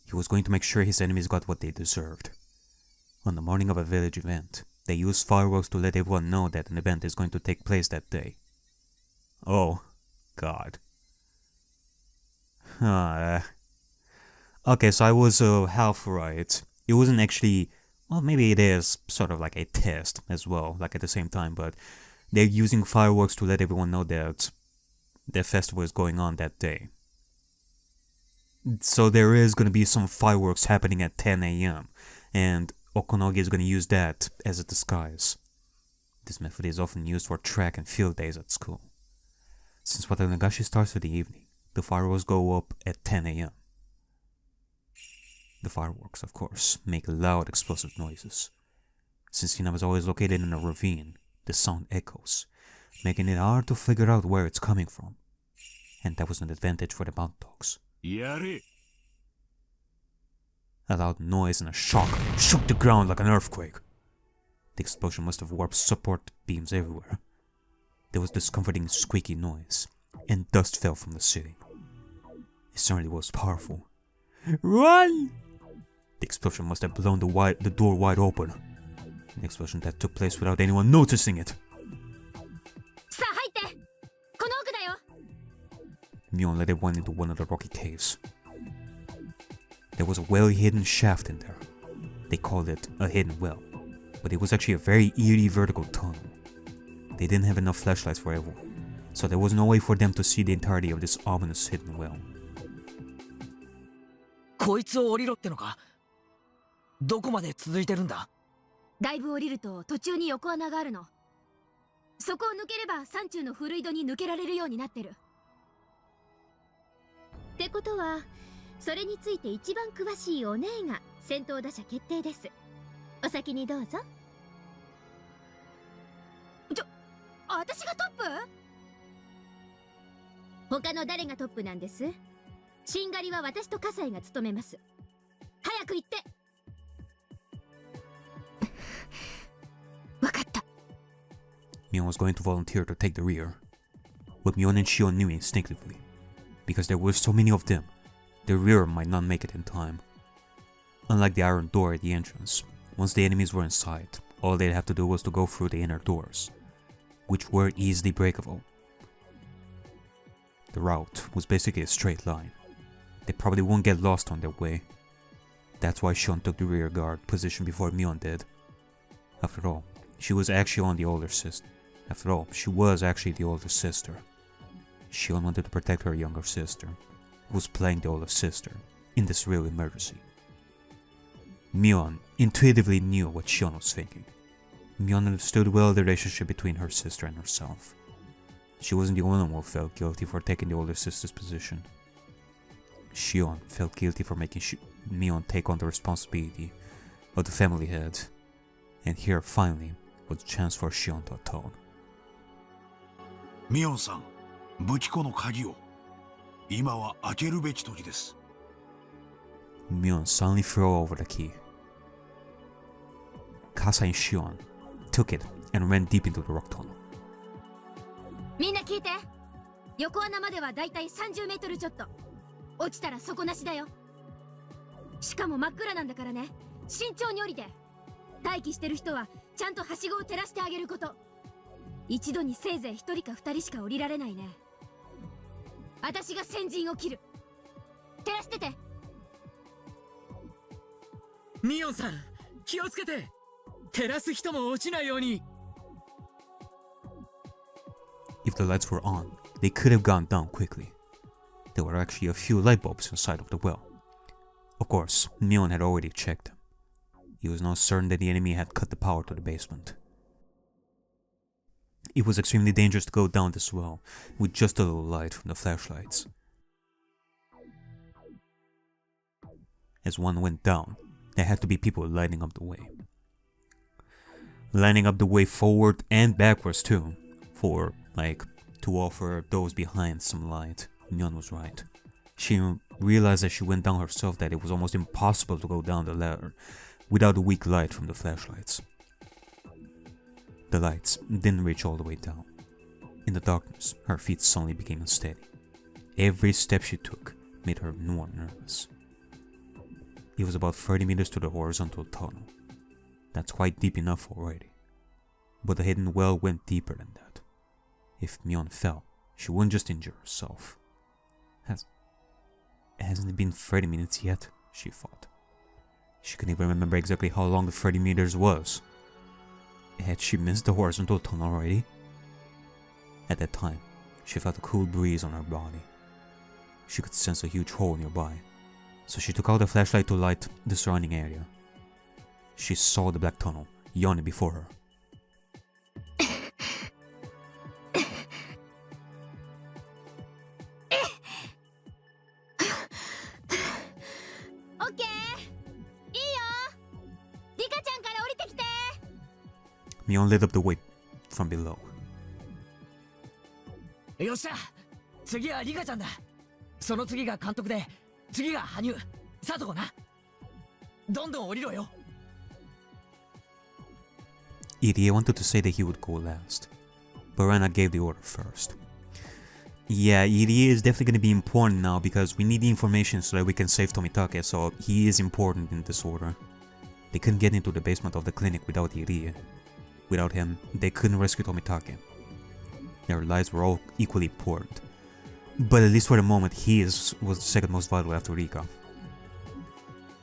He was going to make sure his enemies got what they deserved. On the morning of a village event, they used fireworks to let everyone know that an event is going to take place that day. Oh, God. Okay, so I was half right. It wasn't actually, well, maybe it is sort of like a test as well, like at the same time, but they're using fireworks to let everyone know that their festival is going on that day. So there is going to be some fireworks happening at 10 a.m. and Okonogi is going to use that as a disguise. This method is often used for track and field days at school. Since Watanagashi starts in the evening, the fireworks go up at 10 a.m. The fireworks, of course, make loud explosive noises. Since Hinamizawa is located in a ravine, the sound echoes, making it hard to figure out where it's coming from. And that was an advantage for the Mountain Dogs. やれ。 A loud noise and a shock shook the ground like an earthquake. The explosion must have warped support beams everywhere. There was discomforting squeaky noise, and dust fell from the ceiling. It certainly was powerful. Run! The explosion must have blown the door wide open. An explosion that took place without anyone noticing it. さあ入って。この奥だよ。Mion led everyone into one of the rocky caves. There was a well-hidden shaft in there. They called it a hidden well, but it was actually a very eerie vertical tunnel. They didn't have enough flashlights for everyone, so there was no way for them to see the entirety of this ominous hidden well. こいつを降りろってのか？どこまで続いてるんだ？だいぶ降りると途中に横穴があるの。そこを抜ければ山中の古井戸に抜けられるようになってる。ってことは、それについて一番詳しいお姉が先頭打者決定です。お先にどうぞ。私がトップ？他の誰がトップなんです？しんがりは私と葛西が務めます。早く行って。わかった。Mion was going to volunteer to take the rear, but Mion and Shion knew instinctively. Because there were so many of them, the rear might not make it in time. Unlike the iron door at the entrance, once the enemies were inside, all they'd have to do was to go through the inner doors, which were easily breakable. The route was basically a straight line. They probably won't get lost on their way. That's why Shion took the rear guard position before Mion did. After all, she was actually the older sister. Shion wanted to protect her younger sister, who was playing the older sister in this real emergency. Mion intuitively knew what Shion was thinking. Mion understood well the relationship between her sister and herself. She wasn't the only one who felt guilty for taking the older sister's position. Shion felt guilty for making Mion take on the responsibility of the family head, and here finally was a chance for Shion to atone. ミオンさん、武器庫の鍵を今は開けるべき時です。Mion suddenly threw over the key. Kasa and Shion took it and ran deep into the rock tunnel. みんな聞いて。横穴まではだいたい30メートルちょっと。落ちたら底なしだよ。しかも真っ暗なんだからね。慎重に降りて。待機してる人はちゃんとはしごを照らしてあげること。一度にせいぜい1人か2人しか降りられないね。私が先陣を切る。照らしてて。ミオンさん、気をつけて。照らす人も落ちないように。If the lights were on, they could have gone down quickly. There were actually a few light bulbs inside of the well. Of course, Mion had already checked them. He was now certain that the enemy had cut the power to the basement. It was extremely dangerous to go down this well with just a little light from the flashlights. As one went down, there had to be people lighting up the way. Lining up the way forward and backwards too, to offer those behind some light. Mion was right. She realized as she went down herself that it was almost impossible to go down the ladder without a weak light from the flashlights. The lights didn't reach all the way down. In the darkness, her feet suddenly became unsteady. Every step she took made her more nervous. It was about 30 meters to the horizontal tunnel. That's quite deep enough already. But the hidden well went deeper than that. If Mion fell, she wouldn't just injure herself. Hasn't it been 30 minutes yet? She thought. She couldn't even remember exactly how long the 30 meters was. Had she missed the horizontal tunnel already? At that time, she felt a cool breeze on her body. She could sense a huge hole nearby, so she took out the flashlight to light the surrounding area. She saw the black tunnel yawning before her. Mion lit up the way from below. よっしゃ、次はリカちゃんだ。その次が監督で、次が羽生、佐藤な。どんどん降りろよ。Irie wanted to say that he would go last, but Rana gave the order first. Yeah, Irie is definitely going to be important now because we need the information so that we can save Tomitake, so he is important in this order. They couldn't get into the basement of the clinic without Irie. Without him, they couldn't rescue Tomitake. Their lives were all equally important. But at least for the moment, he was the second most vital after Rika.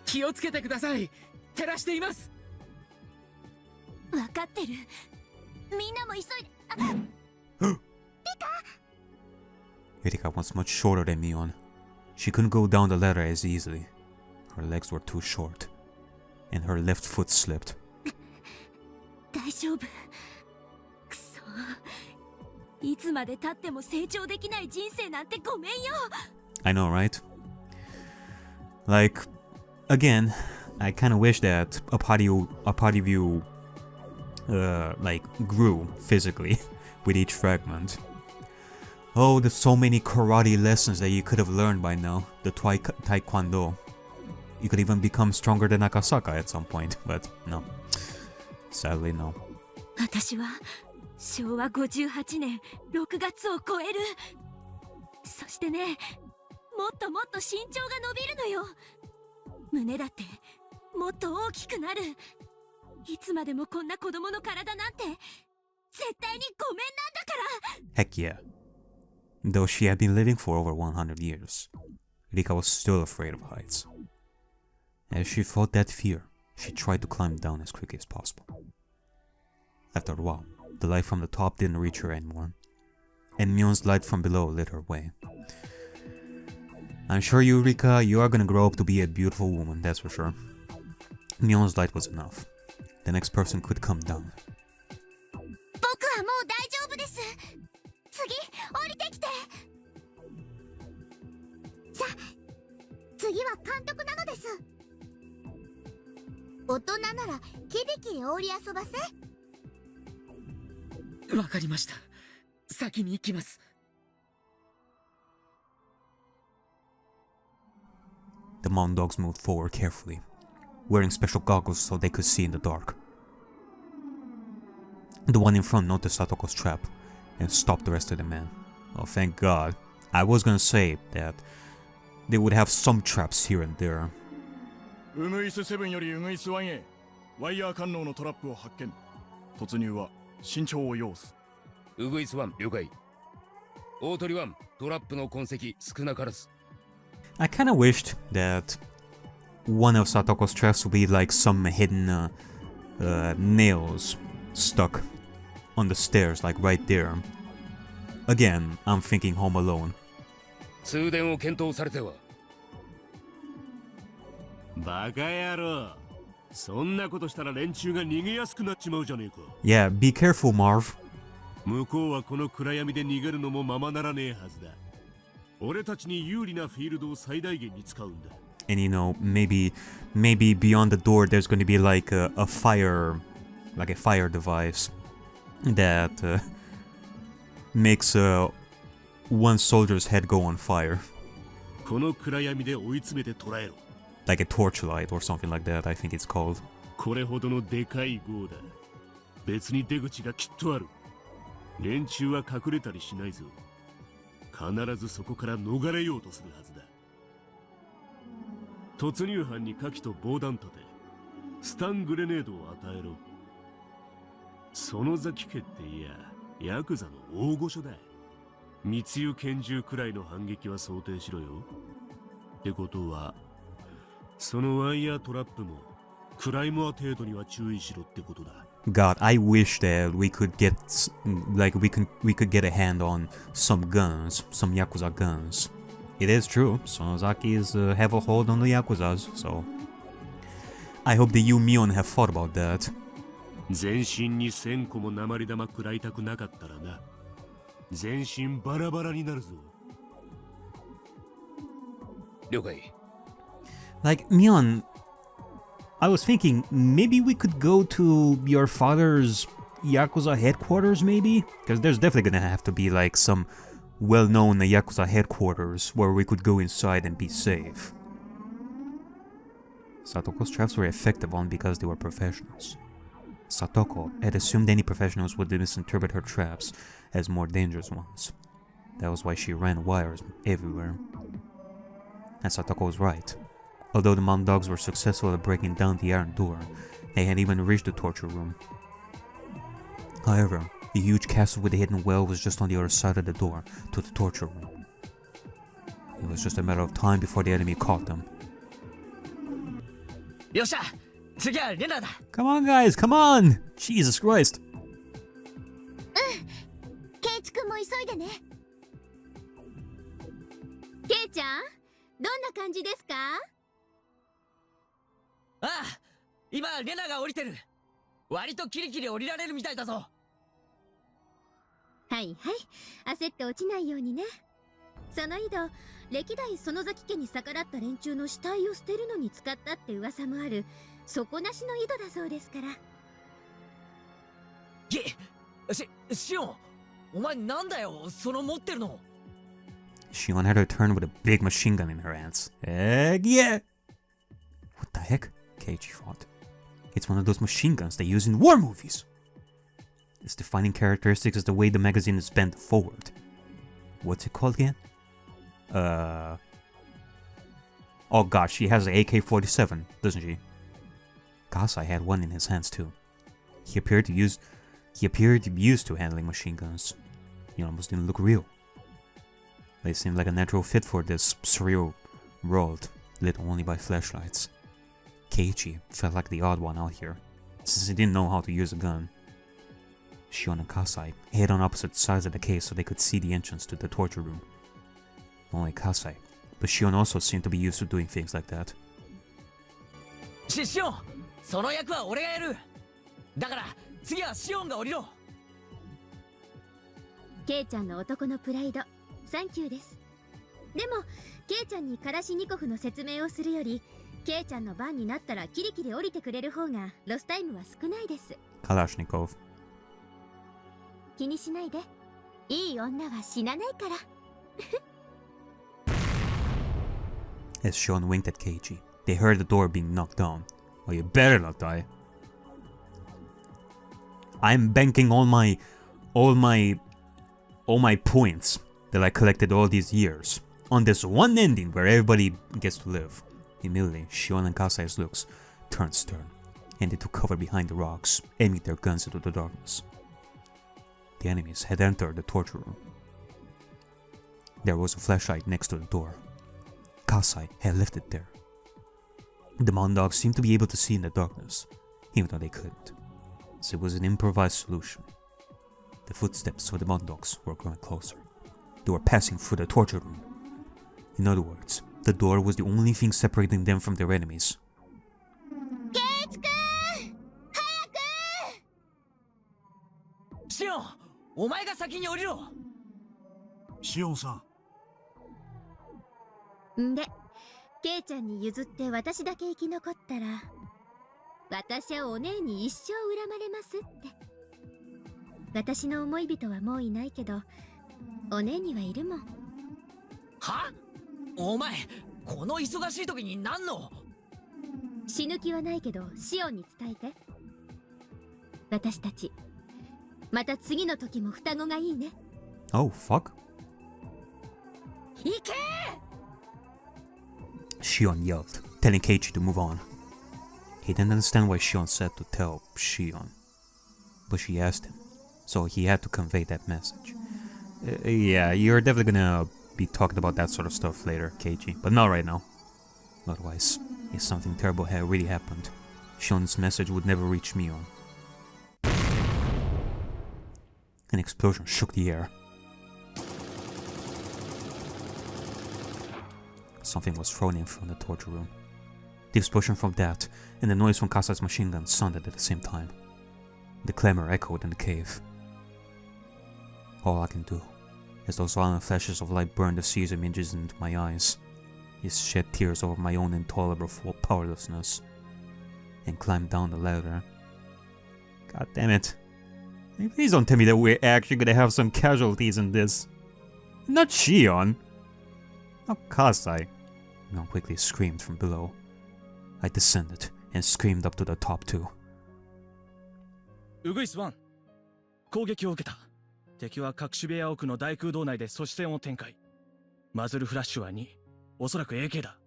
気をつけてください。照らしています。わかってる。みんなも急いで。Rika was much shorter than Mion. She couldn't go down the ladder as easily. Her legs were too short, and her left foot slipped. 大丈夫。くそ。いつまで経っても成長できない人生なんてごめんよ。I know, right? Like, again, I kind of wish that a part of you, like, grew physically with each fragment. Oh, there's so many karate lessons that you could have learned by now. The taekwondo. You could even become stronger than Akasaka at some point, but no. Sadly, no. 私は昭和58年6月を超える。そしてね、もっともっと身長が伸びるのよ。胸だってもっと大きくなる。いつまでもこんな子供の体なんて絶対にごめんなんだから。 Heck yeah. Though she had been living for over 100 years, Rika was still afraid of heights. As she felt that fear, she tried to climb down as quickly as possible. After a while, the light from the top didn't reach her anymore, and Mion's light from below lit her way. I'm sure you, Rika, you are gonna grow up to be a beautiful woman, that's for sure. Mion's light was enough. The next person could come down. 僕はもう大丈夫です。次、降りてきて。さあ、次は監督なのです。大人ならキビキリ降り遊ばせ。わかりました。先に行きます。The mountain dogs moved forward carefully, wearing special goggles so they could see in the dark. The one in front noticed Satoko's trap and stopped the rest of the men. Oh, thank God. I was gonna say that they would have some traps here and there. ウグイス7よりウグイス1へワイヤー観音のトラップを発見。突入は慎重を要す。ウグイス1了解。大鳥1トラップの痕跡少なからず。I kinda wished that one of Satoko's traps would be like some hidden nails stuck on the stairs, like right there. Again, I'm thinking Home Alone. 通電を検討されては。バカ野郎。そんなことしたら連中が逃げやすくなっちまうじゃねえか。Yeah, be careful, Marv. 向こうはこの暗闇で逃げるのもままならねえはずだ。俺たちに有利なフィールドを最大限に使うんだ。And you know, maybe beyond the door there's going to be like a fire device that makes one soldier's head go on fire. この暗闇で追い詰めて捕らえろ。Like a torchlight or something like that, I think it's called. これほどのでかい号だ。別に出口がきっとある。連中は隠れたりしないぞ。必ずそこから逃れようとするはずだ。突入班に火器と防弾盾、スタングレネードを与えろ。園崎家っていや、ヤクザの大御所だ。密輸拳銃くらいの反撃は想定しろよ。ってことは、そのワイヤートラップもクライマー程度には注意しろってことだ。God, I wish that we could get get a hand on some guns, some Yakuza guns. It is true, Sonozaki have a hold on the Yakuzas, so I hope that you, Mion, have thought about that. 全身に1000個も鉛玉食らいたくなかったらな。全身バラバラになるぞ。了解。Like, Mion, I was thinking maybe we could go to your father's Yakuza headquarters, maybe? Because there's definitely gonna have to be like some well-known Yakuza headquarters where we could go inside and be safe. Satoko's traps were effective only because they were professionals. Satoko had assumed any professionals would misinterpret her traps as more dangerous ones. That was why she ran wires everywhere. And Satoko was right. Although the Mountain Dogs were successful at breaking down the iron door, they had even reached the torture room. However, the huge castle with the hidden well was just on the other side of the door to the torture room. It was just a matter of time before the enemy caught them. Come on, guys, come on! Jesus Christ! ケイチ君も急いでね。ケイちゃん、どんな感じですか？ああ、今レナが降りてる。割とキリキリ降りられるみたいだぞ。はいはい、焦って落ちないようにね。その井戸、歴代園崎家に逆らった連中の死体を捨てるのに使ったって噂もある底なしの井戸だそうですから。シオン、お前なんだよ、その持ってるの。Shion had her turn with a big machine gun in her hands. Heck yeah! What the heck? Keiichi thought. It's one of those machine guns they use in war movies! Its defining characteristic is the way the magazine is bent forward. What's it called again? Oh gosh, she has an AK-47, doesn't she? Kasai had one in his hands too. He appeared to be used to handling machine guns. He almost didn't look real. They seemed like a natural fit for this surreal world, lit only by flashlights. Keiichi felt like the odd one out here, since he didn't know how to use a gun. Shion and Kasai hid on opposite sides of the case so they could see the entrance to the torture room. Only Kasai, but Shion also seemed to be used to doing things like that. シオン、その役は俺がやる。だから次はシオンが降りろ。ケイちゃんの男のプライド、サンキューです。でも、ケイちゃんにカラシニコフの説明をするより、ケイちゃんの番になったらキリキリ降りてくれる方がロスタイムは少ないです。Kalashnikov. 気にしないで。いい女は死なないから。As Shion winked at Keiichi, they heard the door being knocked down. Oh, you better not die. I'm banking all my points that I collected all these years on this one ending where everybody gets to live. Immediately, Shion and Kasai's looks turned stern, and they took cover behind the rocks, aiming their guns into the darkness. The enemies had entered the torture room. There was a flashlight next to the door. Kasai had left it there. The Mountain Dogs seemed to be able to see in the darkness, even though they couldn't, so it was an improvised solution. The footsteps of the Mountain Dogs were growing closer. They were passing through the torture room. In other words, the door was the only thing separating them from their enemies. ケイチ君、早く！シオン、お前が先に降りろ。シオンさん。んで、ケイちゃんに譲って私だけ生き残ったら、私はお姉に一生恨まれますって。私の思い人はもういないけど、お姉にはいるもん。は？お前、この忙しい時に何の？死ぬ気はないけど、シオンに伝えて。私たち、また次の時も双子がいいね。Oh, fuck. 行け！ Shion yelled, telling Keiichi to move on. He didn't understand why Shion said to tell Shion, but she asked him, so he had to convey that message. Yeah, you're definitely gonna be talking about that sort of stuff later, Keiichi, but not right now. Otherwise, if something terrible had really happened, Shion's message would never reach Mion. An explosion shook the air. Something was thrown in from the torture room. The explosion from that and the noise from Kasai's machine gun sounded at the same time. The clamor echoed in the cave. All I can do, as those violent flashes of light burned the seas of images into my eyes, is shed tears over my own intolerable powerlessness, and climb down the ladder. God damn it. Please don't tell me that we're actually gonna have some casualties in this. Not Shion! Not Kasai! Mion quickly screamed from below. I descended and screamed up to the top too. ウグイス1、攻撃を受けた。敵は隠し部屋奥の大空洞内で阻止線を展開。マズルフラッシュは2、おそらく AK だ。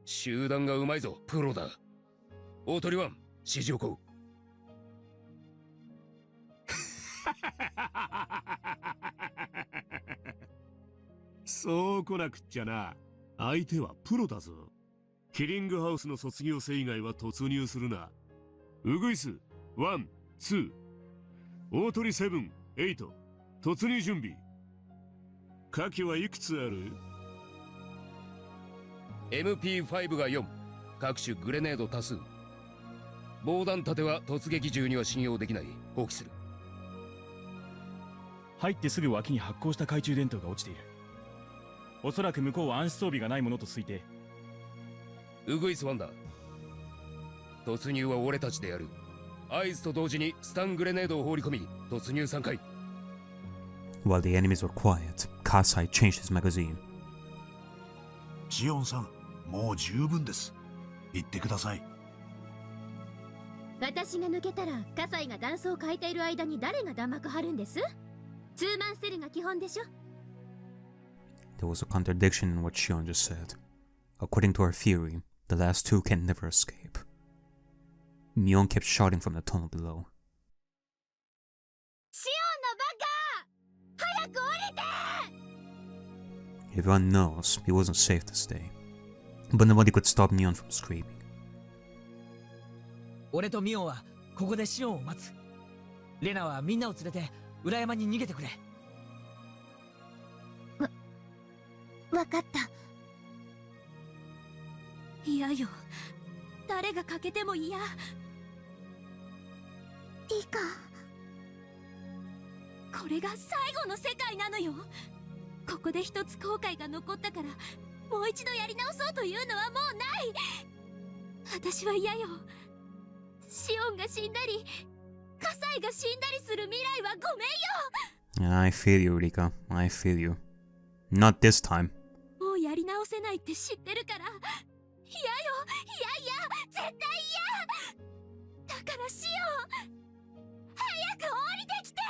集団がうまいぞ、プロだ。大鳥1、指示を行う。そう来なくっちゃな。相手はプロだぞ。キリングハウスの卒業生以外は突入するな。ウグイス1、2、大鳥7、8、突入準備。火器はいくつある？ MP5 が4、各種グレネード多数。防弾盾は突撃銃には信用できない。放棄する。入ってすぐ脇に発光した懐中電灯が落ちている。おそらく向こうは暗視装備がないものと推定。ウグイス1だ。突入は俺たちでやる。合図と同時にスタングレネードを放り込み、突入3回。While the enemies were quiet, Kasai changed his magazine. シオンさん、もう十分です。言ってください。私が抜けたら、葛西が弾倉を変えている間に誰が弾幕張るんです？ツーマンセルが基本でしょ。There was a contradiction in what Shion just said. According to our theory, the last two can never escape. Mion kept shouting from the tunnel below. シオンのバカ！早く降りて！ Everyone knows it wasn't safe to stay, but nobody could stop Mion from screaming. 俺とミオンはここでシオンを待つ。レナはみんなを連れて裏山に逃げてくれ。わかった。嫌よ。誰が欠けても嫌。リカ。これが最後の世界なのよ。ここで一つ後悔が残ったから、もう一度やり直そうというのはもうない。私は嫌よ。シオンが死んだり、葛西が死んだりする未来はごめんよ。 I feel you, Rika. I feel you. Not this time. もうやり直せないって知ってるから。嫌よ、絶対嫌。だからシオン、早く降りてきて。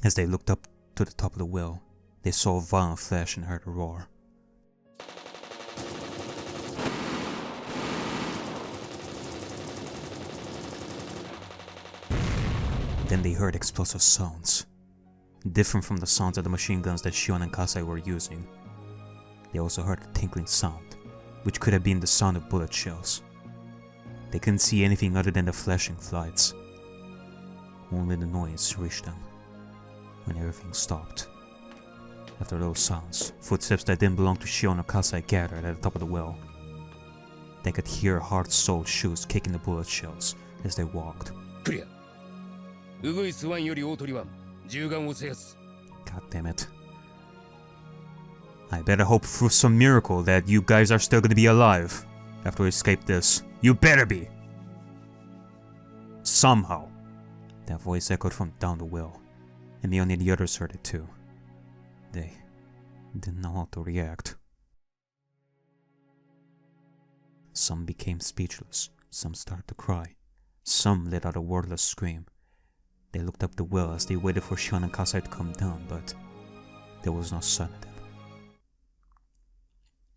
As they looked up to the top of the well, they saw a violent flash and heard a roar. Then they heard explosive sounds, different from the sounds of the machine guns that Shion and Kasai were using. They also heard a tinkling sound, which could have been the sound of bullet shells. They couldn't see anything other than the flashing lights. Only the noise reached them. When everything stopped. After those sounds, footsteps that didn't belong to Shion or Kasai gathered at the top of the well. They could hear hard-soled shoes kicking the bullet shells as they walked. Clear. ウグイス1より大鳥1、銃眼を制圧。 God damn it. I better hope for some miracle that you guys are still gonna be alive after we escape this. You better be! Somehow. That voice echoed from down the well, and Mion and the others heard it too. They didn't know how to react. Some became speechless, some started to cry, some let out a wordless scream. They looked up the well as they waited for Shion and Kasai to come down, but there was no sign of them.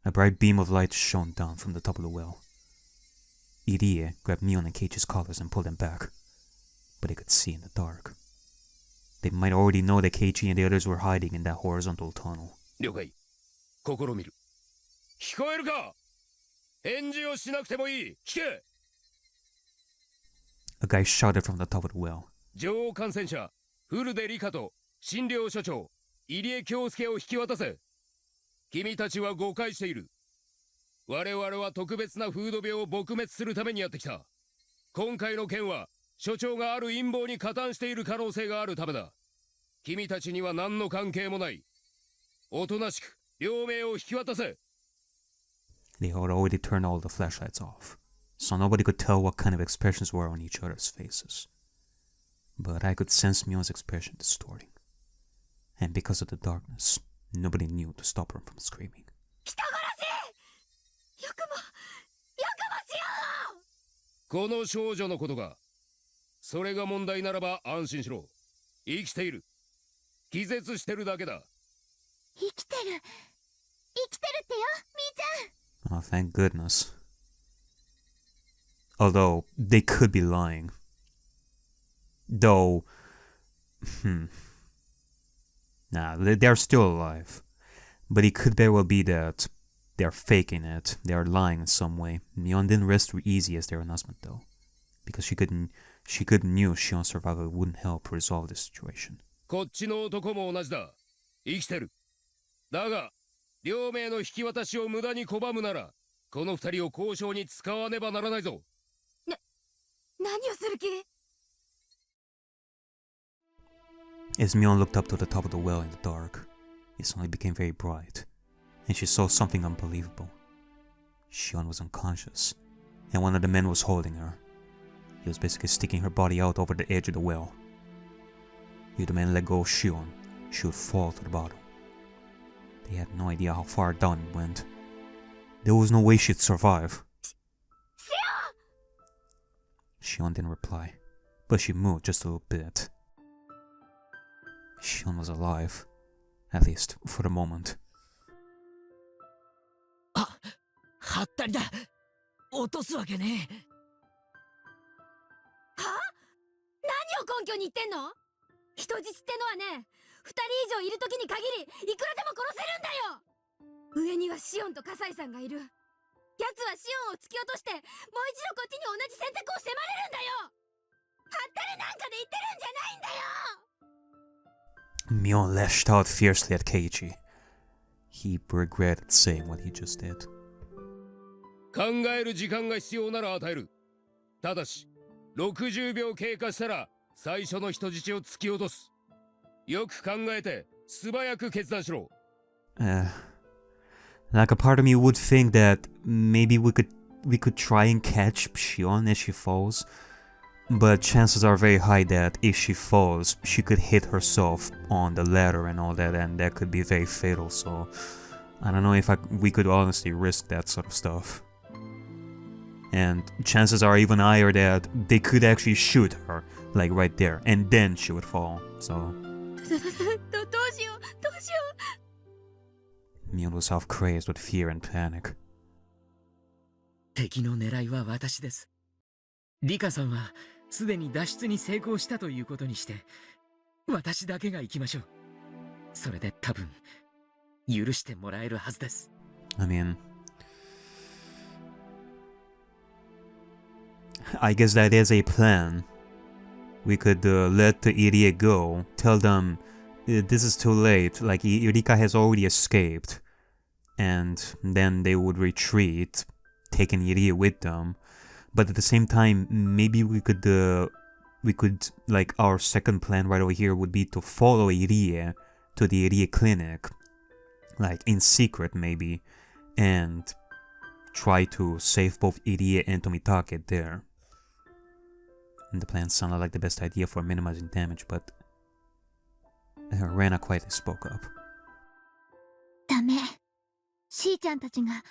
A bright beam of light shone down from the top of the well. Irie grabbed Mion and Keiichi's collars and pulled them back, but they could see in the dark. They might already know that Keiichi and the others were hiding in that horizontal tunnel. 了解。試みる。聞こえるか？返事をしなくてもいい。聞け！ A guy shouted from the top of the well. 女王感染者、古出理香と診療所長、入江京介を引き渡せ。君たちは誤解している。我々は特別な風土病を撲滅するためにやってきた。今回の件は、所長がある陰謀に加担している可能性があるためだ。君たちには何の関係もない。おとなしく、両名を引き渡せ。They had already turned all the flashlights off, so nobody could tell what kind of expressions were on each other's faces. but I could sense Mion's expression distorting. And because of the darkness, nobody knew to stop her from screaming. 人殺しよくもしよう。この少女のことか。それが問題ならば安心しろ。生きている。気絶してるだけだ。生きてるってよ、みーちゃん。 Oh, thank goodness. Although, they could be lying. Though... Nah, they're still alive. But it could very well be that they're faking it. They are lying in some way. Mion didn't rest easy as their announcement, though. Because she knew Shion's survival wouldn't help resolve this situation. こっちの男も同じだ。生きてる。だが、両名の引き渡しを無駄に拒むなら、この二人を交渉に使わねばならないぞ。何をする気？ As Mion looked up to the top of the well in the dark, it suddenly became very bright, and she saw something unbelievable. Shion was unconscious, and one of the men was holding her. He was basically sticking her body out over the edge of the well. If the man let go of Shion, she would fall to the bottom. They had no idea how far down it went. There was no way she'd survive. Shion didn't reply, but she moved just a little bit. Shion was alive, at least for the moment. はったりだ。落とすわけねえ。は？何を根拠に言ってんの？人質ってのはね、2人以上いる時に限りいくらでも殺せるんだよ。上にはシオンと葛西さんがいる。奴はシオンを突き落としてもう一度こっちに同じ選択を迫れるんだよ。はったりなんかで言ってるんじゃないんだよ。 Mion lashed out fiercely at Keiichi. He regretted saying what he just did. 考える時間が必要なら与える。ただし、60秒経過したら最初の人質を突き落とす。よく考えて素早く決断しろ。Like a part of me would think that maybe we could try and catch Shion as she falls, but chances are very high that if she falls, she could hit herself on the ladder and all that, and that could be very fatal. So I don't know if we could honestly risk that sort of stuff. And chances are even higher that they could actually shoot her, like right there, and then she would fall. So どうしよう。Mion was half crazed with fear and panic. 敵の狙いは私です。リカさんはすでに脱出に成功したということにして、私だけが行きましょう。それで多分許してもらえるはずです。I mean, I guess that is a plan. We could let the idiot go, tell them this is too late, like Eureka has already escaped, and then they would retreat, taking idiot with them. But at the same time, maybe we could like our second plan right over here would be to follow Irie to the Irie clinic, like in secret maybe, and try to save both Irie and Tomitake there. And the plan sounded like the best idea for minimizing damage, but Rena quietly spoke up. ダメ。しーちゃんたちが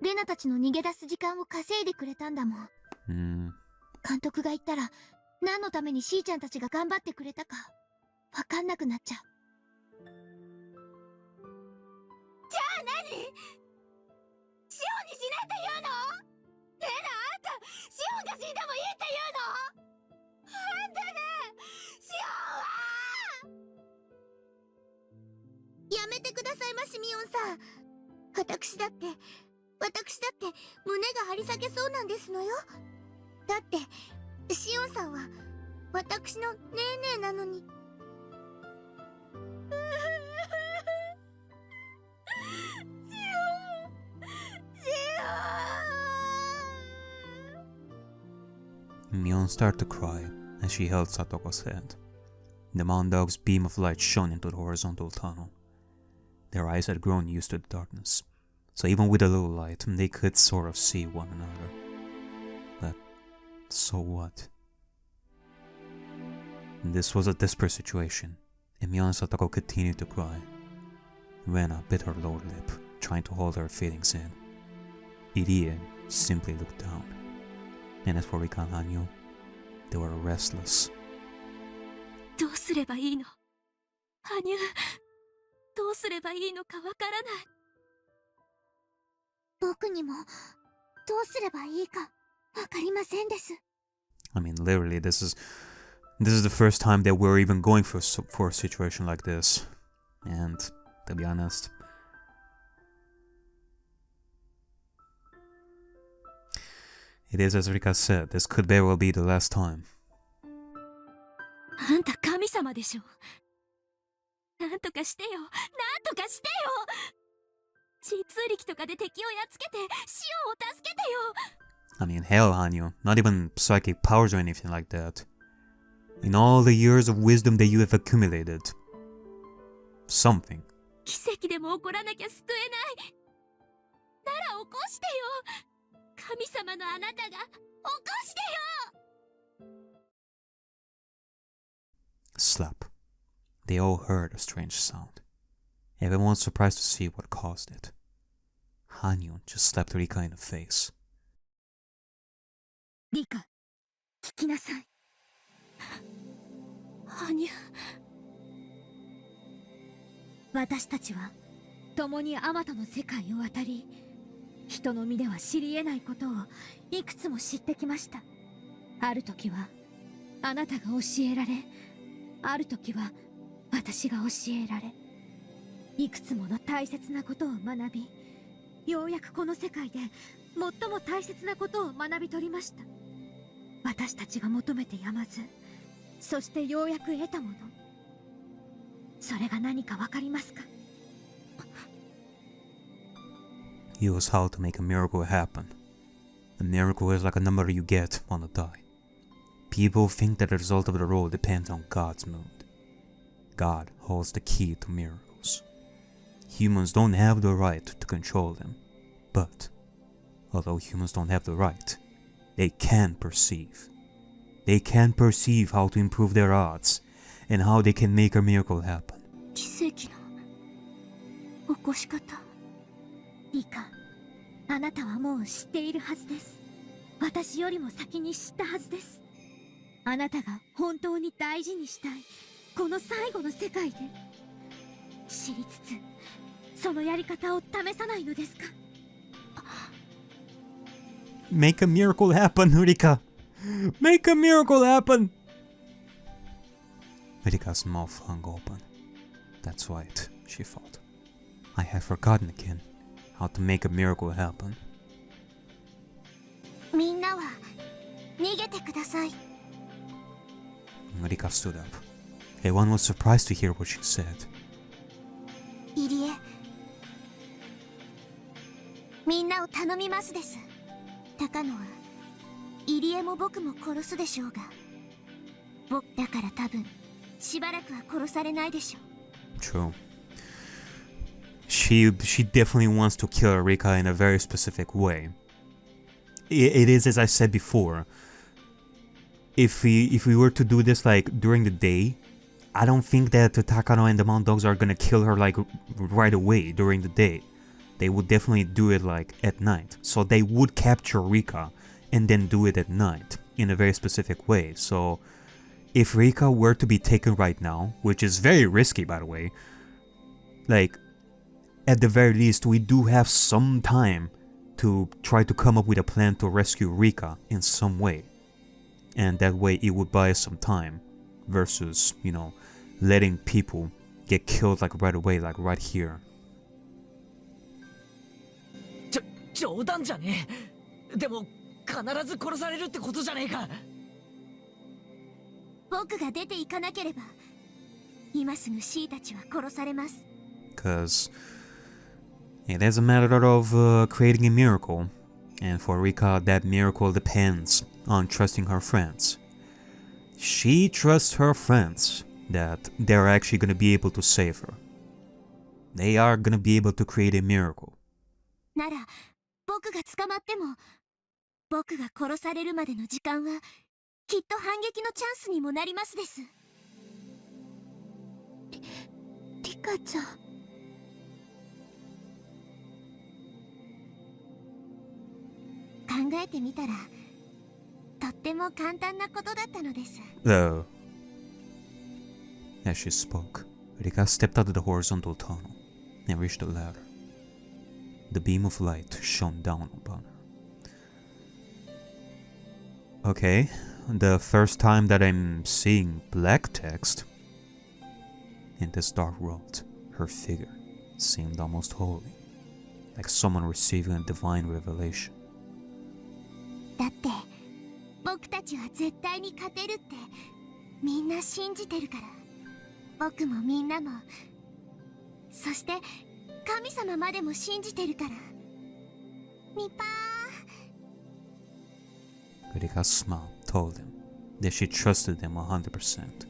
レナたちの逃げ出す時間を稼いでくれたんだもん。監督が言ったら何のためにしーちゃんたちが頑張ってくれたかわかんなくなっちゃう。じゃあ何？シオンに死ねって言うの？レナ、あんたシオンが死んでもいいって言うの？あんたね、シオンは！やめてくださいまし、ミオンさん。私だって胸が張り裂けそうなんですのよ。だってシオンさんは私のねえねえなのに。Mion started to cry as she held Satoko's head. The mountain dog's beam of light shone into the horizontal tunnel. Their eyes had grown used to the darkness, so even with a little light, they could sort of see one another. But so what? This was a desperate situation, and Mion Satoko continued to cry. Rena bit her lower lip, trying to hold her feelings in. Irie simply looked down, and as for Rika and Hanyu, they were restless. どうすればいいの？羽生、どうすればいいのかわからない。僕にもどうすればいいかわかりませんです。I mean, literally, this is the first time that we're even going for a situation like this, and to be honest, it is as Rika said. This could very well be the last time. あんた神様でしょ。なんとかしてよ。なんとかしてよ。実力とかで敵をやっつけてシオンを助けてよ。I mean, hell, Hanyu, not even psychic powers or anything like that. In all the years of wisdom that you have accumulated, something. 奇跡でも起こらなきゃ救えない。なら起こしてよ。神様のあなたが起こしてよ。Slap. They all heard a strange sound. Everyone was surprised to see what caused it. Hanyu just slapped Rika in the face. リカ、聞きなさい。羽生。私たちは共にあまたの世界を渡り、人の身では知り得ないことをいくつも知ってきました。ある時はあなたが教えられ、ある時は私が教えられ、いくつもの大切なことを学び、ようやくこの世界で最も大切なことを学び取りました。私たちが求めてやまず、そしてようやく得たもの、それが何かわかりますか？ He was how to make a miracle happen. A miracle is like a number you get on a die. People think that the result of the roll depends on God's mood. God holds the key to miracles. Humans don't have the right to control them. But, although humans don't have the right, they can perceive. They can perceive how to improve their odds and how they can make a miracle happen. 奇跡の起こし方。リカ、あなたはもう知っているはずです。私よりも先に知ったはずです。あなたが本当に大事にしたいこの最後の世界で知りつつ、そのやり方を試さないのですか？ Make a miracle happen, Rika! Make a miracle happen! Rika's mouth hung open. That's right, she thought. I had forgotten again how to make a miracle happen. みんなは逃げてください。Rika stood up. Everyone was surprised to hear what she said. 入江、みんなを頼みますです。高野は入江も僕も殺すでしょうが、僕だから多分しばらくは殺されないでしょう。 True. She definitely wants to kill Rika in a very specific way. It is as I said before. If we were to do this like during the day, I don't think that Takano and the Mound Dogs are gonna kill her like right away during the day. They would definitely do it like at night. So they would capture Rika and then do it at night in a very specific way. So if Rika were to be taken right now, which is very risky by the way, like at the very least we do have some time to try to come up with a plan to rescue Rika in some way. And that way it would buy us some time versus, you know, letting people get killed like right away, like right here. 冗談じゃねえ。でも必ず殺されるってことじゃねえか。僕が出て行かなければ今すぐシーたちは殺されます。 Because it is a matter of creating a miracle, and for Rika that miracle depends on trusting her friends. She trusts her friends that they're actually going to be able to save her. They are going to be able to create a miracle. なら僕が捕まっても僕が殺されるまでの時間はきっと反撃のチャンスにもなりますです。リカちゃん。考えてみたらとっても簡単なことだったのです。 Though, as she spoke, Rika stepped out of the horizontal tunnel and reached the ladder. The beam of light shone down upon her. Okay, the first time that I'm seeing black text in this dark world, her figure seemed almost holy, like someone receiving a divine revelation. だって僕たちは絶対に勝てるってみんな信じてるから。僕もみんなも、そして神様までも信じてるから。ニパー。 Rika's smile told him that she trusted them 100%.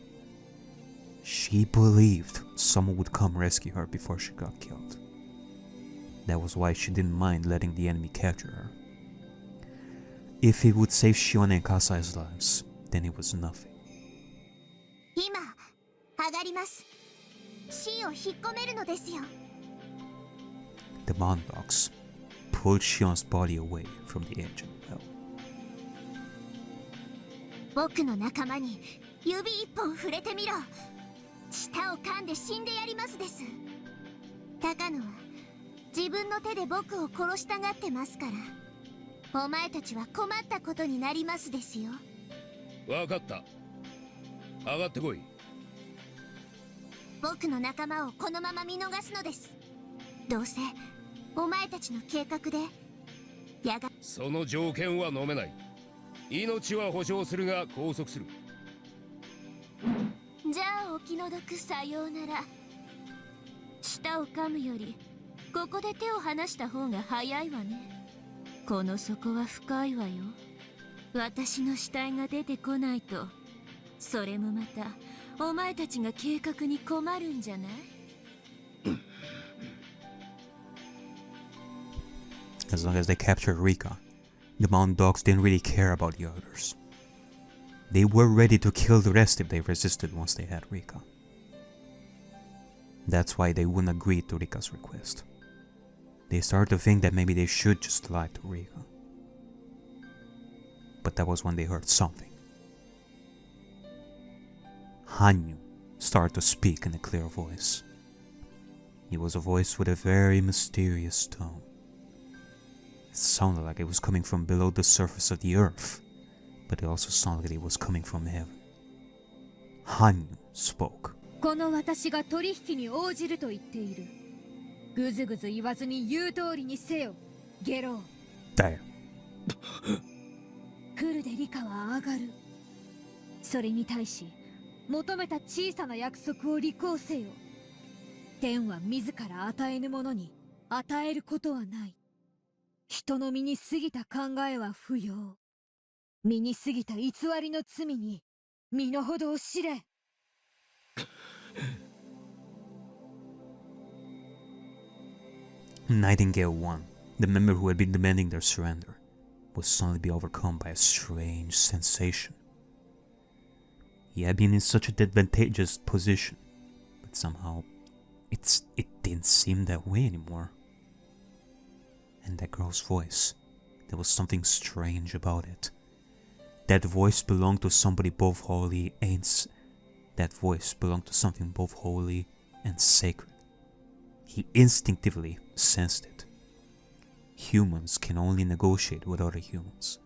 She believed someone would come rescue her before she got killed. That was why she didn't mind letting the enemy capture her. If it would save Shion and Kasai's lives, then it was nothing. 今上がります。C を引っ込めるのですよ。 The Mondogs pulled Shion's body away from the edge of the well. 僕の仲間に指一本触れてみろ。舌を噛んで死んでやりますです。高野は自分の手で僕を殺したがってますから、お前たちは困ったことになりますですよ。わかった。上がってこい。僕の仲間をこのまま見逃すのです。どうせお前たちの計画でやが。その条件は飲めない。命は保証するが拘束する。じゃあお気の毒さようなら。舌を噛むよりここで手を離した方が早いわね。この底は深いわよ。私の死体が出てこないと、それもまたお前たちが計画に困るんじゃない？ As long as they captured Rika, the Mondogs didn't really care about the others. They were ready to kill the rest if they resisted once they had Rika. That's why they wouldn't agree to Rika's request. They started to think that maybe they should just lie to Rika. But that was when they heard something. Hanyu started to speak in a clear voice. It was a voice with a very mysterious tone. It sounded like it was coming from below the surface of the earth, but it also sounded like it was coming from heaven. Hanyu spoke. この私が取引に応じると言っている。ぐずぐず言わずに言う通りにせよ、ゲロ。だよ。フルでリカは上がる。それに対し、求めた小さな約束を履行せよ。天は自ら与えぬ者に与えることはない。人の身に過ぎた考えは不要。身に過ぎた偽りの罪に身の程を知れ。Nightingale 1, the member who had been demanding their surrender, would suddenly be overcome by a strange sensation. He had been in such an advantageous position, but somehow it didn't seem that way anymore. And that girl's voice, there was something strange about it. That voice belonged to somebody both holy and that voice belonged to something both holy and sacred. He instinctively sensed it. Humans can only negotiate with other humans.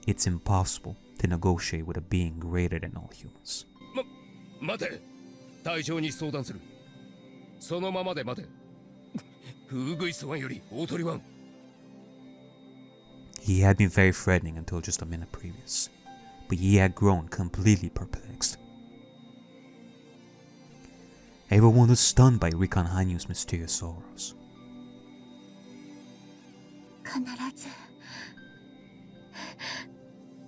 It's impossible to negotiate with a being greater than all humans. 待て。隊長に相談する。そのままで待て。ウグイスワンより大鳥ワン。He had been very threatening until just a minute previous, but he had grown completely perplexed. Everyone was stunned by Rika and Hanyu's mysterious sorrows. 必ず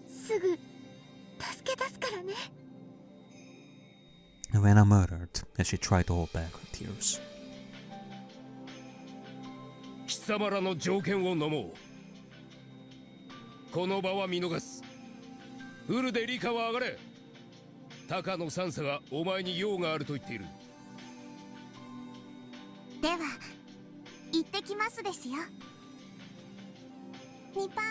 すぐ助け出すからね。 Rena muttered as she tried to hold back her tears. 貴様らの条件を飲もう。この場は見逃す。フルでリカは上がれ。タカの三叉がお前に用があると言っている。では行ってきますですよ。ニパー。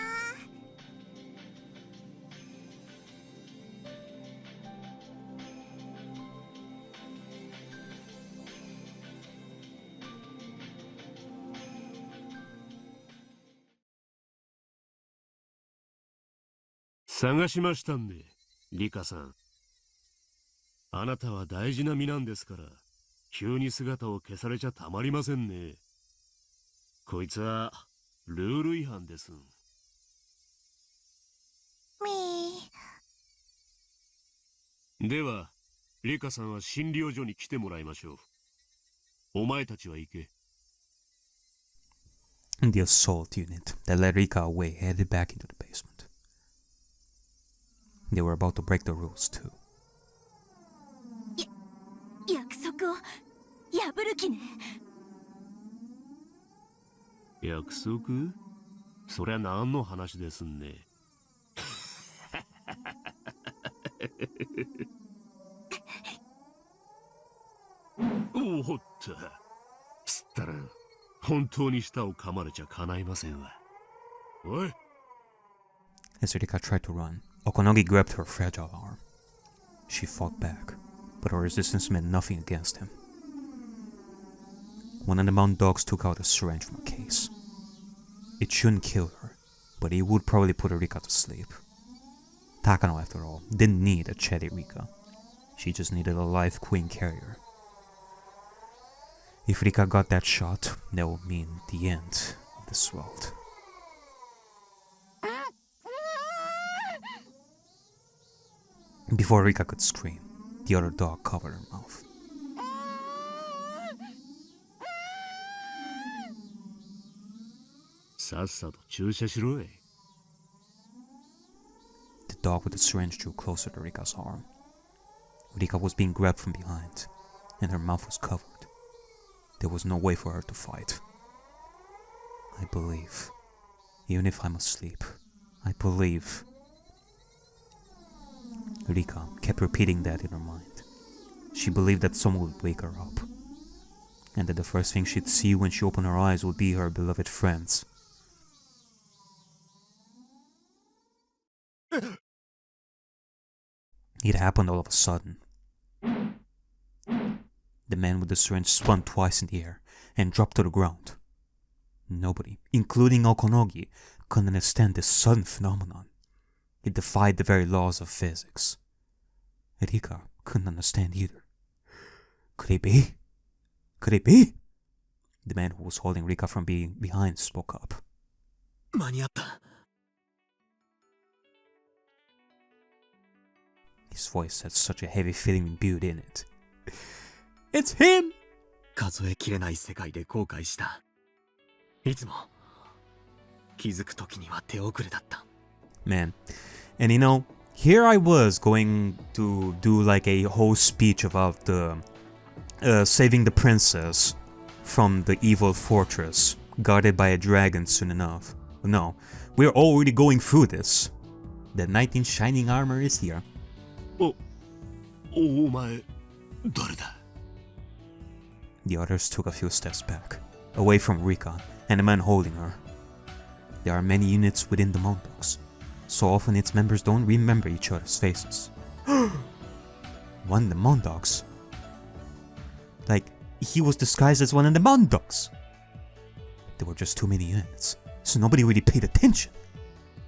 探しましたんで、リカさん。あなたは大事な身なんですから、急に姿を消されちゃたまりませんね。こいつはルール違反です。では、リカさんは診療所に来てもらいましょう。お前たちは行け。The assault unit that led Rika away headed back into the basement. They were about to break the rules too. 約束を破る気ね。約束？そりゃ何の話ですんね。おおっと、つったら本当に舌を噛まれちゃかないませんわ。おい。As Rika tried to run, Okonogi grabbed her fragile arm. She fought back, but her resistance meant nothing against him. One of the mountain dogs took out a syringe from a case. It shouldn't kill her, but it would probably put Rika to sleep. Takano, after all, didn't need a chatty Rika. She just needed a live queen carrier. If Rika got that shot, that would mean the end of this world. Before Rika could scream, the other dog covered her mouth. The dog with the syringe drew closer to Rika's arm. Rika was being grabbed from behind, and her mouth was covered. There was no way for her to fight. I believe, even if I'm asleep, I believe. Rika kept repeating that in her mind. She believed that someone would wake her up, and that the first thing she'd see when she opened her eyes would be her beloved friends. It happened all of a sudden. The man with the syringe spun twice in the air and dropped to the ground. Nobody, including Okonogi, could understand this sudden phenomenon. It defied the very laws of physics. Rika couldn't understand either. Could it be? Could it be? The man who was holding Rika from being behind spoke up. 間に合った。 His voice had such a heavy feeling imbued in it. It's him! 数えきれない世界で後悔した。いつも気づく時には手遅れだった。 Man, and you know, here I was going to do like a whole speech about saving the princess from the evil fortress guarded by a dragon soon enough. No, we're already going through this. The knight in shining armor is here. お前誰だ? The others took a few steps back, away from Rika and the man holding her. There are many units within the Mondogs, so often its members don't remember each other's faces. One of the Mondogs? Like, he was disguised as one of the Mondogs! There were just too many units, so nobody really paid attention.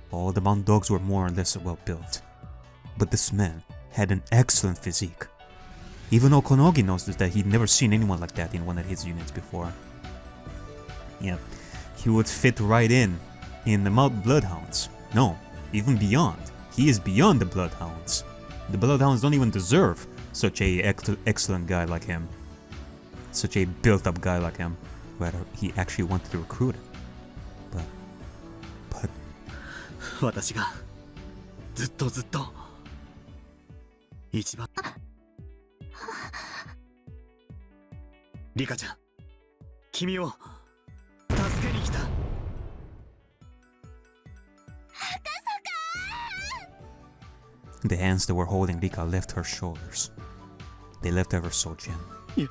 All the Mondogs were more or less well built, but this man had an excellent physique. Even Okonogi knows that he'd never seen anyone like that in one of his units before. Yeah, he would fit right in the Bloodhounds. No, even beyond. He is beyond the Bloodhounds. The Bloodhounds don't even deserve such a excellent guy like him. Such a built-up guy like him. But he actually wanted to recruit him. But... 私がずっと一番。リカちゃん、君を助けに来た。The hands that were holding Rika left her shoulders. They left ever so gently.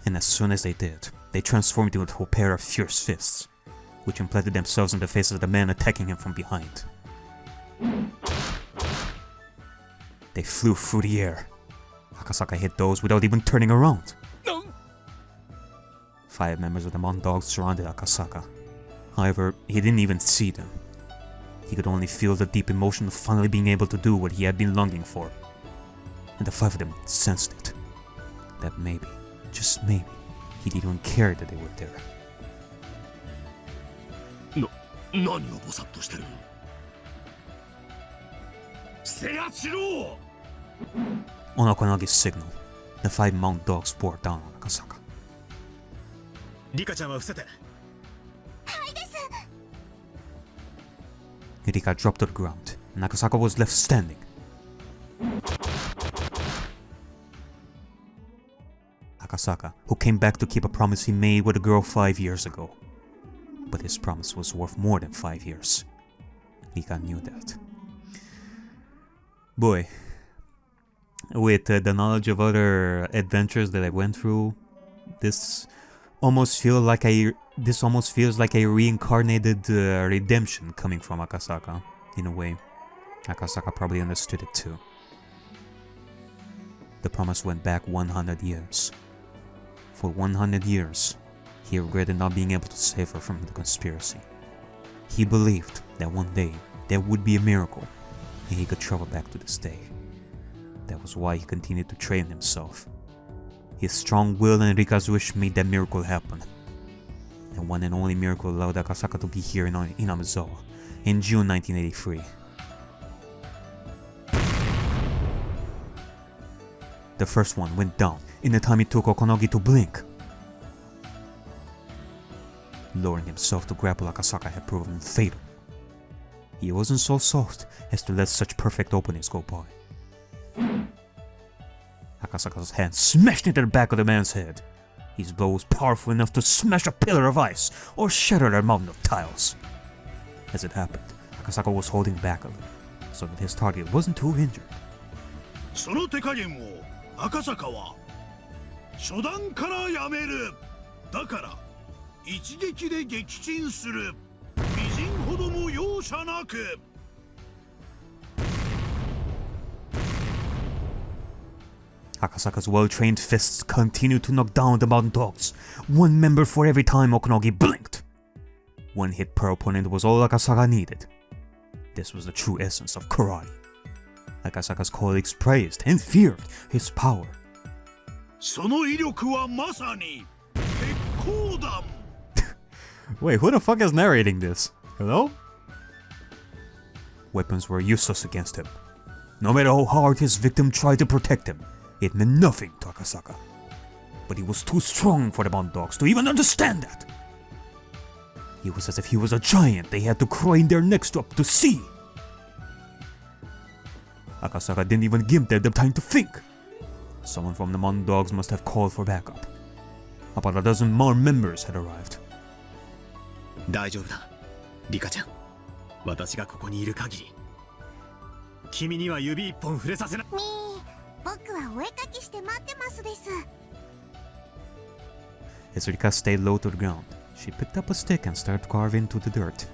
And as soon as they did, they transformed into a pair of fierce fists, which implanted themselves in the faces of the man attacking him from behind. They flew through the air. Akasaka hit those without even turning around. 5 members of the Mondogs surrounded Akasaka. However, he didn't even see them. He could only feel the deep emotion of finally being able to do what he had been longing for. And the 5 of them sensed it. That maybe, just maybe, he didn't even care that they were there. 何をぼさっとしてる。制圧しろ。 On Okonagi's signal, the 5 Mount Dogs bore down on Akasaka. リカちゃんは伏せて。 Rika dropped to the ground, and Akasaka was left standing. Akasaka, who came back to keep a promise he made with a girl 5 years ago. But his promise was worth more than 5 years. Rika knew that. Boy, with the knowledge of other adventures that I went through, this almost feels like a reincarnated redemption coming from Akasaka. In a way, Akasaka probably understood it too. The promise went back 100 years. For 100 years, he regretted not being able to save her from the conspiracy. He believed that one day there would be a miracle and he could travel back to this day. That was why he continued to train himself. His strong will and Rika's wish made that miracle happen. The one and only miracle allowed Akasaka to be here in Hinamizawa in June 1983. The first one went down in the time it took Okonogi to blink. Lowering himself to grapple Akasaka had proven fatal. He wasn't so soft as to let such perfect openings go by. Akasaka's hand smashed into the back of the man's head. His blow was powerful enough to smash a pillar of ice or shatter a mountain of tiles. As it happened, Akasaka was holding back a little, so that his target wasn't too injured. その手加減を赤坂は初段からやめる。だから一撃で撃沈する。微塵ほども容赦なく。 Akasaka's well-trained fists continued to knock down the mountain dogs, 1 member for every time Okonogi blinked. 1 hit per opponent was all Akasaka needed. This was the true essence of karate. Akasaka's colleagues praised and feared his power. その威力はまさに鉄鋼弾。 Wait, who the fuck is narrating this? Hello? Weapons were useless against him. No matter how hard his victim tried to protect him, it meant nothing to Akasaka. But he was too strong for the Mountain Dogs to even understand that. It was as if he was a giant they had to crane their necks up to see. Akasaka didn't even give them the time to think. Someone from the Mountain Dogs must have called for backup. About a dozen more members had arrived. 大丈夫だ、リカちゃん。私がここにいる限り、君には指一本触れさせない。僕はお絵かきして待ってますです。 As Rika stayed low to the ground, she picked up a stick and started carving into the dirt.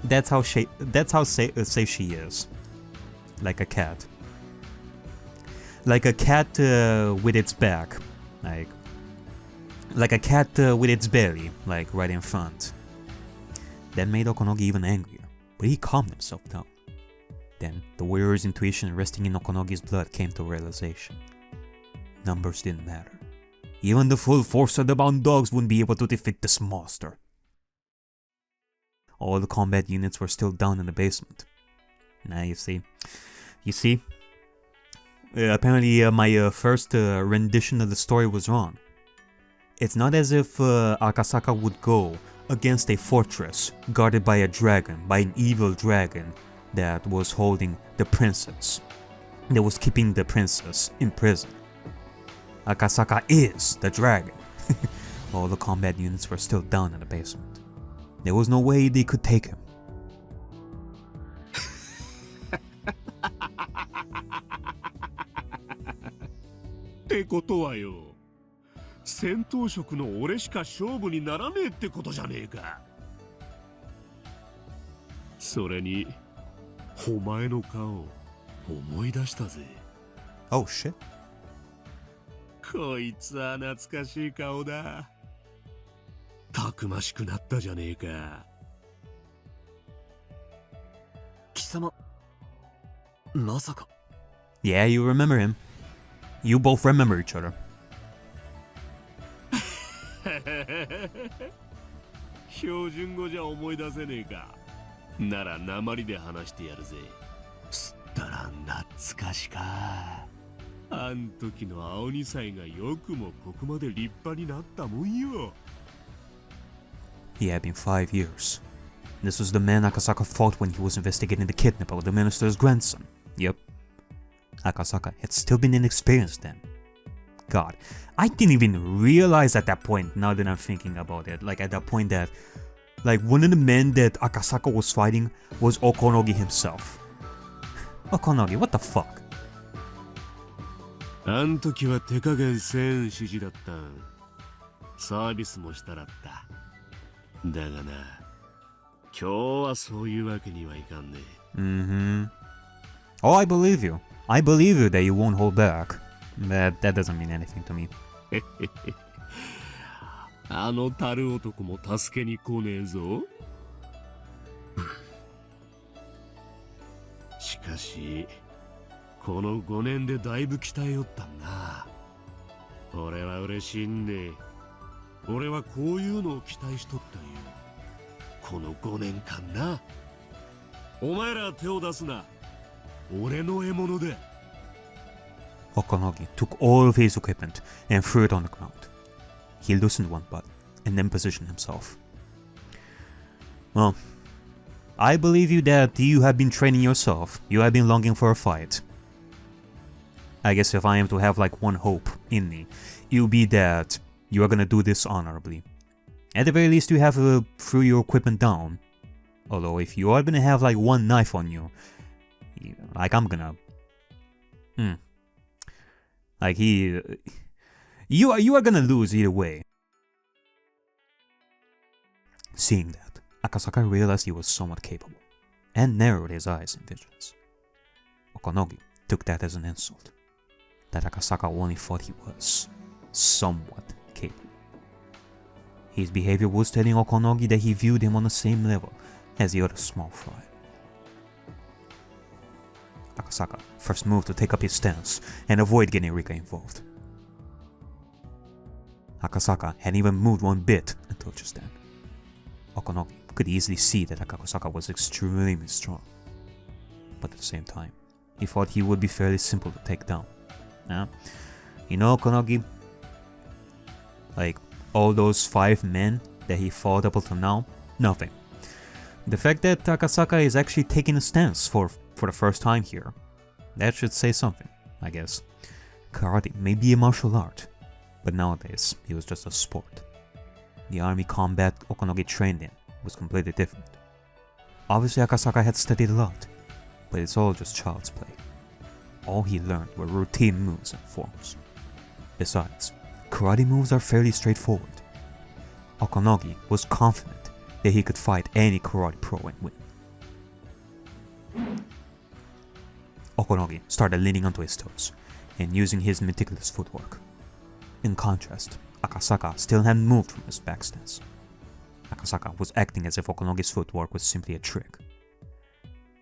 That's how safe she is. Like a cat. Like a cat with its back. Like a cat with its belly, like right in front. That made Okonogi even angrier, but he calmed himself down. Then, the warrior's intuition resting in Okonogi's blood came to realization. Numbers didn't matter. Even the full force of the Mountain Dogs wouldn't be able to defeat this monster. All the combat units were still down in the basement. Now you see, apparently my first rendition of the story was wrong. It's not as if Akasaka would go against a fortress guarded by a dragon, by an evil dragon that was holding the princess, that was keeping the princess in prison. Akasaka is the dragon. All the combat units were still down in the basement. There was no way they could take him. ってことはよ、戦闘職の俺しか勝負にならねえってことじゃねえか。それにお前の顔思い出したぜ。 Oh shit. こいつは懐かしい顔だ。たくましくなったじゃねえか。貴様、まさか。 Yeah, you remember him. You both remember each other. 標準語じゃ思い出せねえか。なら鉛で話してやるぜ。すったら懐かしか。あん時の青二歳がよくもここまで立派になったもんよ。It had been 5 years. This was the man Akasaka fought when he was investigating the kidnap of the minister's grandson. Yep. Akasaka had still been inexperienced then. God, I didn't even realize at that point, now that I'm thinking about it, like at that point that, like one of the men that Akasaka was fighting was Okonogi himself. Okonogi, what the fuck? あん時は手加減せん指示だった。サービスもしたらった。だがな、今日はそういうわけにはいかんね。Mm-hmm. Oh, I believe you. I believe you that you won't hold back. That doesn't mean anything to me. あの樽男も助けに来ねえぞ。しかし、この5年でだいぶ鍛えよったんな。俺は嬉しいんで、俺はこういうのを期待しとったんよ。この5年間な。お前ら手を出すな。俺の獲物で。Okonogi took all of his equipment and threw it on the ground. He loosened one butt and then positioned himself. Well, I believe you that you have been training yourself. You have been longing for a fight. I guess if I am to have like one hope in me, it will be that you are gonna do this honorably. At the very least, you have to throw your equipment down. Although if you are gonna have like one knife on you, like I'm gonna... Like you are gonna lose either way. Seeing that, Akasaka realized he was somewhat capable, and narrowed his eyes in vigilance. Okonogi took that as an insult, that Akasaka only thought he was somewhat capable. His behavior was telling Okonogi that he viewed him on the same level as the other small fry. Akasaka first moved to take up his stance and avoid getting Rika involved. Akasaka hadn't even moved one bit until just then. Okonogi could easily see that Akasaka was extremely strong, but at the same time, he thought he would be fairly simple to take down. Now, you know Okonogi, like all those 5 men that he fought up until now, nothing. The fact that Akasaka is actually taking a stance for the first time here, that should say something, I guess. Karate may be a martial art, but nowadays it was just a sport. The army combat Okonogi trained in was completely different. Obviously Akasaka had studied a lot, but it's all just child's play. All he learned were routine moves and forms. Besides, karate moves are fairly straightforward. Okonogi was confident that he could fight any karate pro and win. Okonogi started leaning onto his toes and using his meticulous footwork. In contrast, Akasaka still hadn't moved from his back stance. Akasaka was acting as if Okonogi's footwork was simply a trick,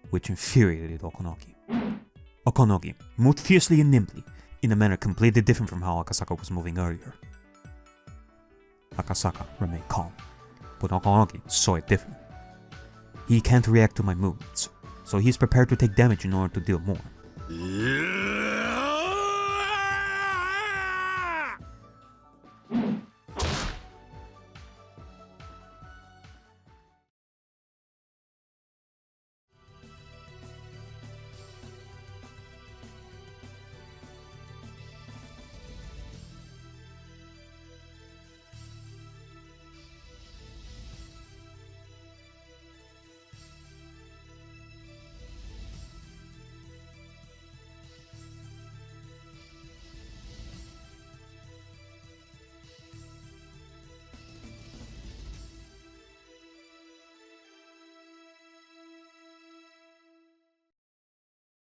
which infuriated Okonogi. Okonogi moved fiercely and nimbly, in a manner completely different from how Akasaka was moving earlier. Akasaka remained calm, but Okonogi saw it differently. He can't react to my movements, so he's prepared to take damage in order to deal more.